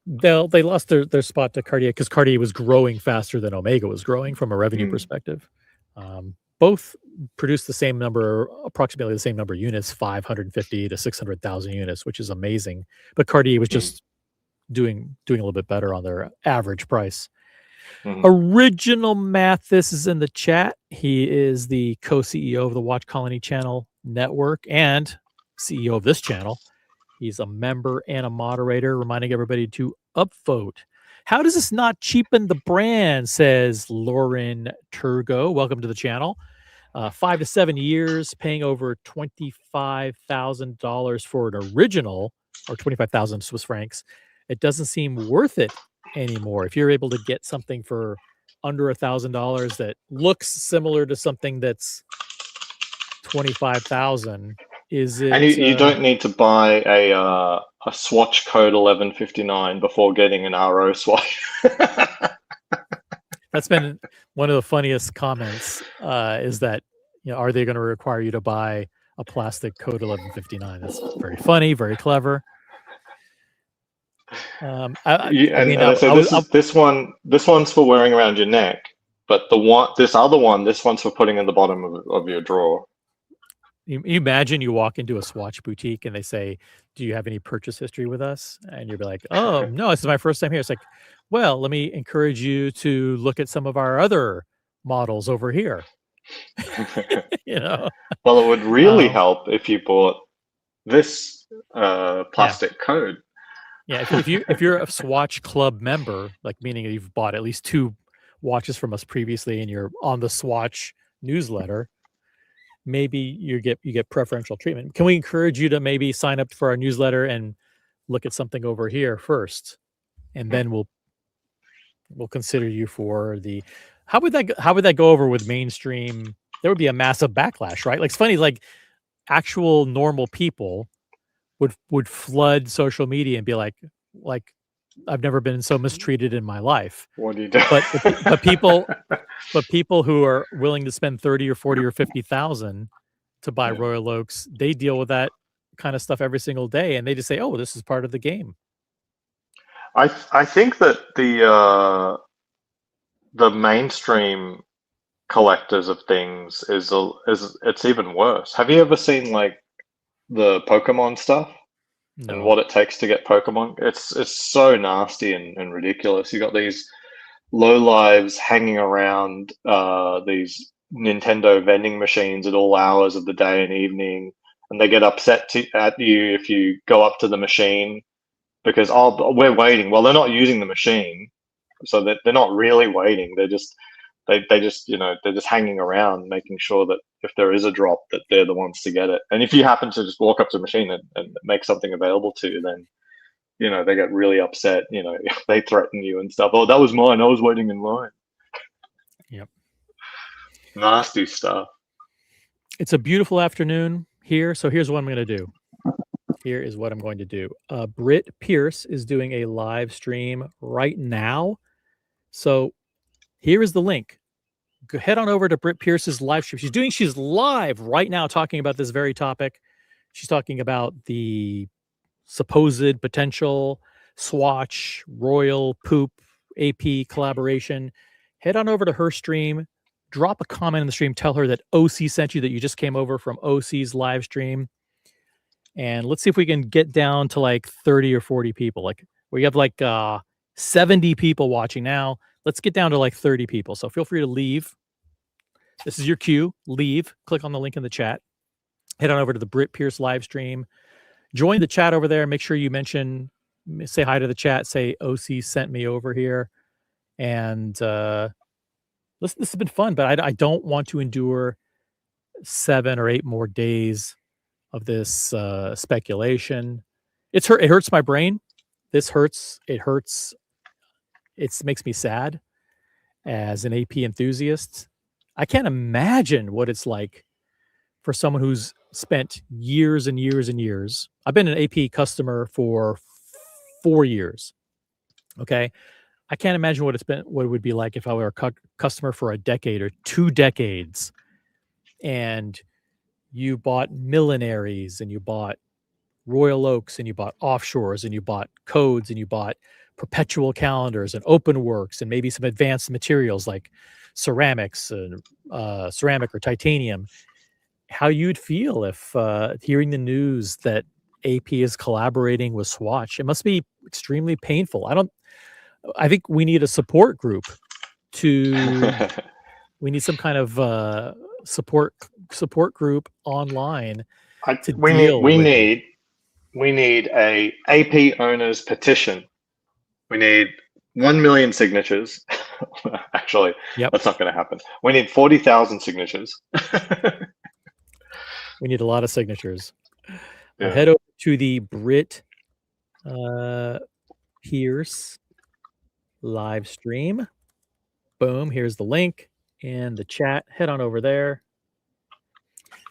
They lost their spot to Cartier because Cartier was growing faster than Omega was growing from a revenue perspective. Both produced approximately the same number of units, 550 to 600,000 units, which is amazing. But Cartier was just doing a little bit better on their average price. Original Mathis is in the chat. He is the co-CEO of the Watch Colony Channel Network and CEO of this channel. He's a member and a moderator, reminding everybody to upvote. How does this not cheapen the brand, says Lauren Turgo. Welcome to the channel. 5 to 7 years, paying over $25,000 for an original, or 25,000 Swiss francs. It doesn't seem worth it anymore. If you're able to get something for under $1,000 that looks similar to something that's 25,000, is it? And you don't need to buy a Swatch code 1159 before getting an RO Swatch. That's been one of the funniest comments. Is that are they going to require you to buy a plastic code 1159? That's very funny, very clever. This one's for wearing around your neck, but this one's for putting in the bottom of your drawer. You imagine you walk into a Swatch boutique and they say, "Do you have any purchase history with us?" And you'll be like, "Oh, no, this is my first time here." It's like, "Well, let me encourage you to look at some of our other models over here." Well, it would really help if you bought this plastic code. Yeah, if you're a Swatch Club member, like meaning you've bought at least 2 watches from us previously and you're on the Swatch newsletter, maybe you get preferential treatment. Can we encourage you to maybe sign up for our newsletter and look at something over here first, and then we'll consider you for the. How would that go over with mainstream? There would be a massive backlash, right? Like, it's funny, like actual normal people would flood social media and be like I've never been so mistreated in my life. What do you do? But people who are willing to spend 30 or 40 or 50,000 to buy Royal Oaks, they deal with that kind of stuff every single day, and they just say, "Oh, this is part of the game." I think that the mainstream collectors of things is it's even worse. Have you ever seen like the Pokemon stuff? No. And what it takes to get Pokemon? It's so nasty and ridiculous. You got these lowlives hanging around these Nintendo vending machines at all hours of the day and evening, and they get upset at you if you go up to the machine because we're waiting. Well, they're not using the machine, so that they're not really waiting. They're just they just they're just hanging around, making sure that if there is a drop, that they're the ones to get it. And if you happen to just walk up to the machine and make something available to you, then they get really upset. They threaten you and stuff. Oh, that was mine. I was waiting in line. Yep. Nasty stuff. It's a beautiful afternoon here, so here's what I'm going to do. Here is what I'm going to do. Britt Pierce is doing a live stream right now. So here is the link. Go head on over to Britt Pierce's live stream. She's live right now talking about this very topic. She's talking about the supposed potential Swatch, Royal, Poop, AP collaboration. Head on over to her stream. Drop a comment in the stream. Tell her that OC sent you, that you just came over from OC's live stream. And let's see if we can get down to like 30 or 40 people. Like we have like 70 people watching now. Let's get down to like 30 people. So feel free to leave. This is your cue. Leave. Click on the link in the chat. Head on over to the Britt Pierce live stream. Join the chat over there. Make sure you say hi to the chat. Say OC sent me over here. And listen, this has been fun, but I don't want to endure 7 or 8 more days of this speculation. It hurts my brain. This hurts. It hurts. It makes me sad as an AP enthusiast. I can't imagine what it's like for someone who's spent years and years and years. I've been an AP customer for 4 years. Okay. I can't imagine what it would be like if I were a customer for a decade or 2 decades, and you bought Millineries, and you bought Royal Oaks, and you bought Offshores, and you bought Codes, and you bought perpetual calendars and open works, and maybe some advanced materials like ceramics and ceramic or titanium. How you'd feel if hearing the news that AP is collaborating with Swatch. It must be extremely painful. I think we need a support group we need some kind of support group online. We need a AP owners petition. We need 1 million signatures. Actually, yep. That's not going to happen. We need 40,000 signatures. We need a lot of signatures. Yeah. Head over to the Britt Pierce live stream. Boom. Here's the link in the chat. Head on over there.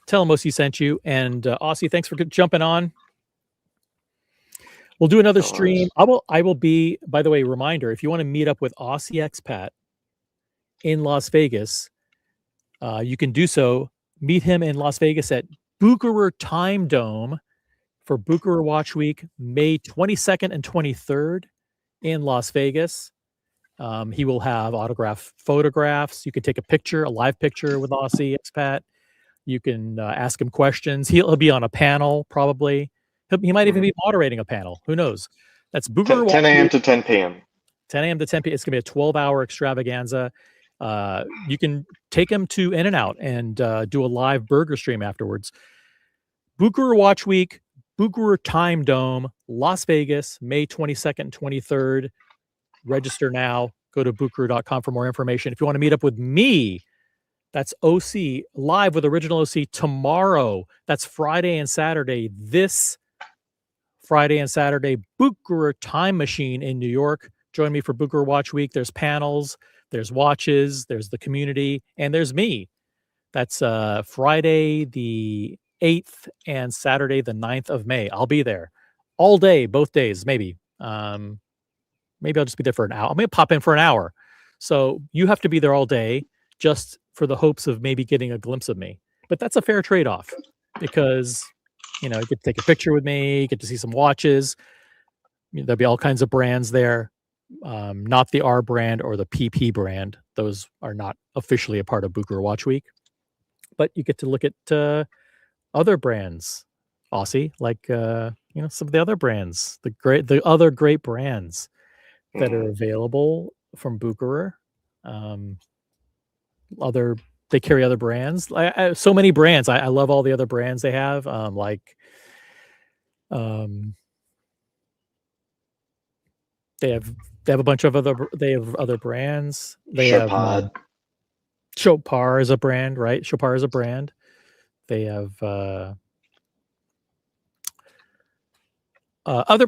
Tell them OC sent you. And Aussie, thanks for jumping on. We'll do another stream. I will be, by the way, reminder, if you want to meet up with Aussie Expat in Las Vegas, you can do so. Meet him in Las Vegas at Bucherer Time Dome for Bucherer Watch Week, May 22nd and 23rd in Las Vegas. He will have autographed photographs. You can take a live picture with Aussie Expat. You can ask him questions. He'll be on a panel probably. He might even be moderating a panel. Who knows? That's Bucherer 10 a.m. to 10 p.m. 10 a.m. to 10 p.m. It's going to be a 12-hour extravaganza. You can take him to In-N-Out and do a live burger stream afterwards. Bucherer Watch Week, Bucherer Time Dome, Las Vegas, May 22nd and 23rd. Register now. Go to bucherer.com for more information. If you want to meet up with me, that's OC live with Original OC tomorrow. That's Friday and Saturday. This Friday and Saturday, Bucherer Time Machine in New York. Join me for Bucherer Watch Week. There's panels, there's watches, there's the community, and there's me. That's Friday the 8th and Saturday the 9th of May. I'll be there all day, both days, maybe. Maybe I'll just be there for an hour. I'm going to pop in for an hour. So you have to be there all day just for the hopes of maybe getting a glimpse of me. But that's a fair trade-off because, you get to take a picture with me, get to see some watches. There'll be all kinds of brands there. Not the R brand or the PP brand. Those are not officially a part of Bucherer Watch Week. But you get to look at other brands, Aussie, like some of the other brands, the other great brands that are available from Bucherer. They carry other brands. So many brands. I love all the other brands they have. They have a bunch of other brands. They have Chopard is a brand, right? Chopard is a brand. They have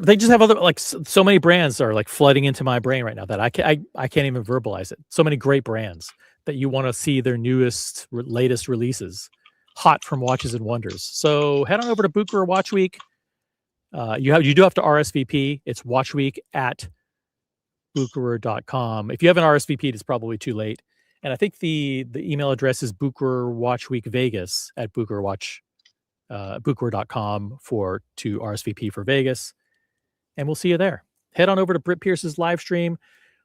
they just have other, like, so many brands are like flooding into my brain right now that I can't even verbalize it. So many great brands that you want to see their latest releases, hot from Watches and Wonders. So head on over to Bucher Watch Week. You do have to RSVP. It's Watch Week at bucherer.com. If you haven't RSVP'd, it's probably too late. And I think the email address is bucherwatchweekvegas at bucher.com to RSVP for Vegas. And we'll see you there. Head on over to Britt Pierce's live stream.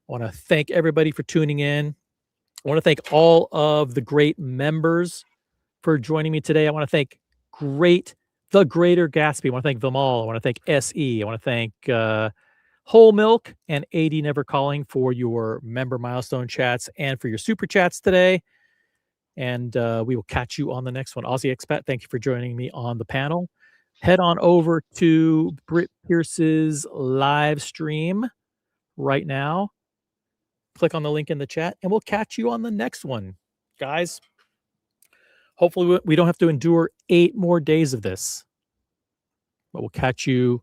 I want to thank everybody for tuning in. I want to thank all of the great members for joining me today. I want to thank The Greater Gatsby. I want to thank them all. I want to thank SE. I want to thank Whole Milk and AD Never Calling for your member milestone chats and for your super chats today. And we will catch you on the next one. Aussie Expat, thank you for joining me on the panel. Head on over to Britt Pierce's live stream right now. Click on the link in the chat, and we'll catch you on the next one. Guys, hopefully we don't have to endure 8 more days of this. But we'll catch you.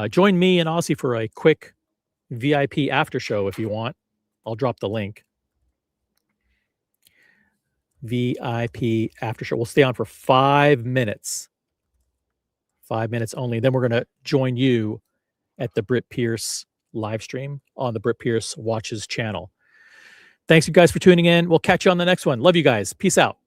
Join me and Aussie for a quick VIP after show if you want. I'll drop the link. VIP after show. We'll stay on for 5 minutes. 5 minutes only. Then we're going to join you at the Britt Pierce live stream on the Britt Pierce Watches channel. Thanks, you guys, for tuning in. We'll catch you on the next one. Love you guys. Peace out.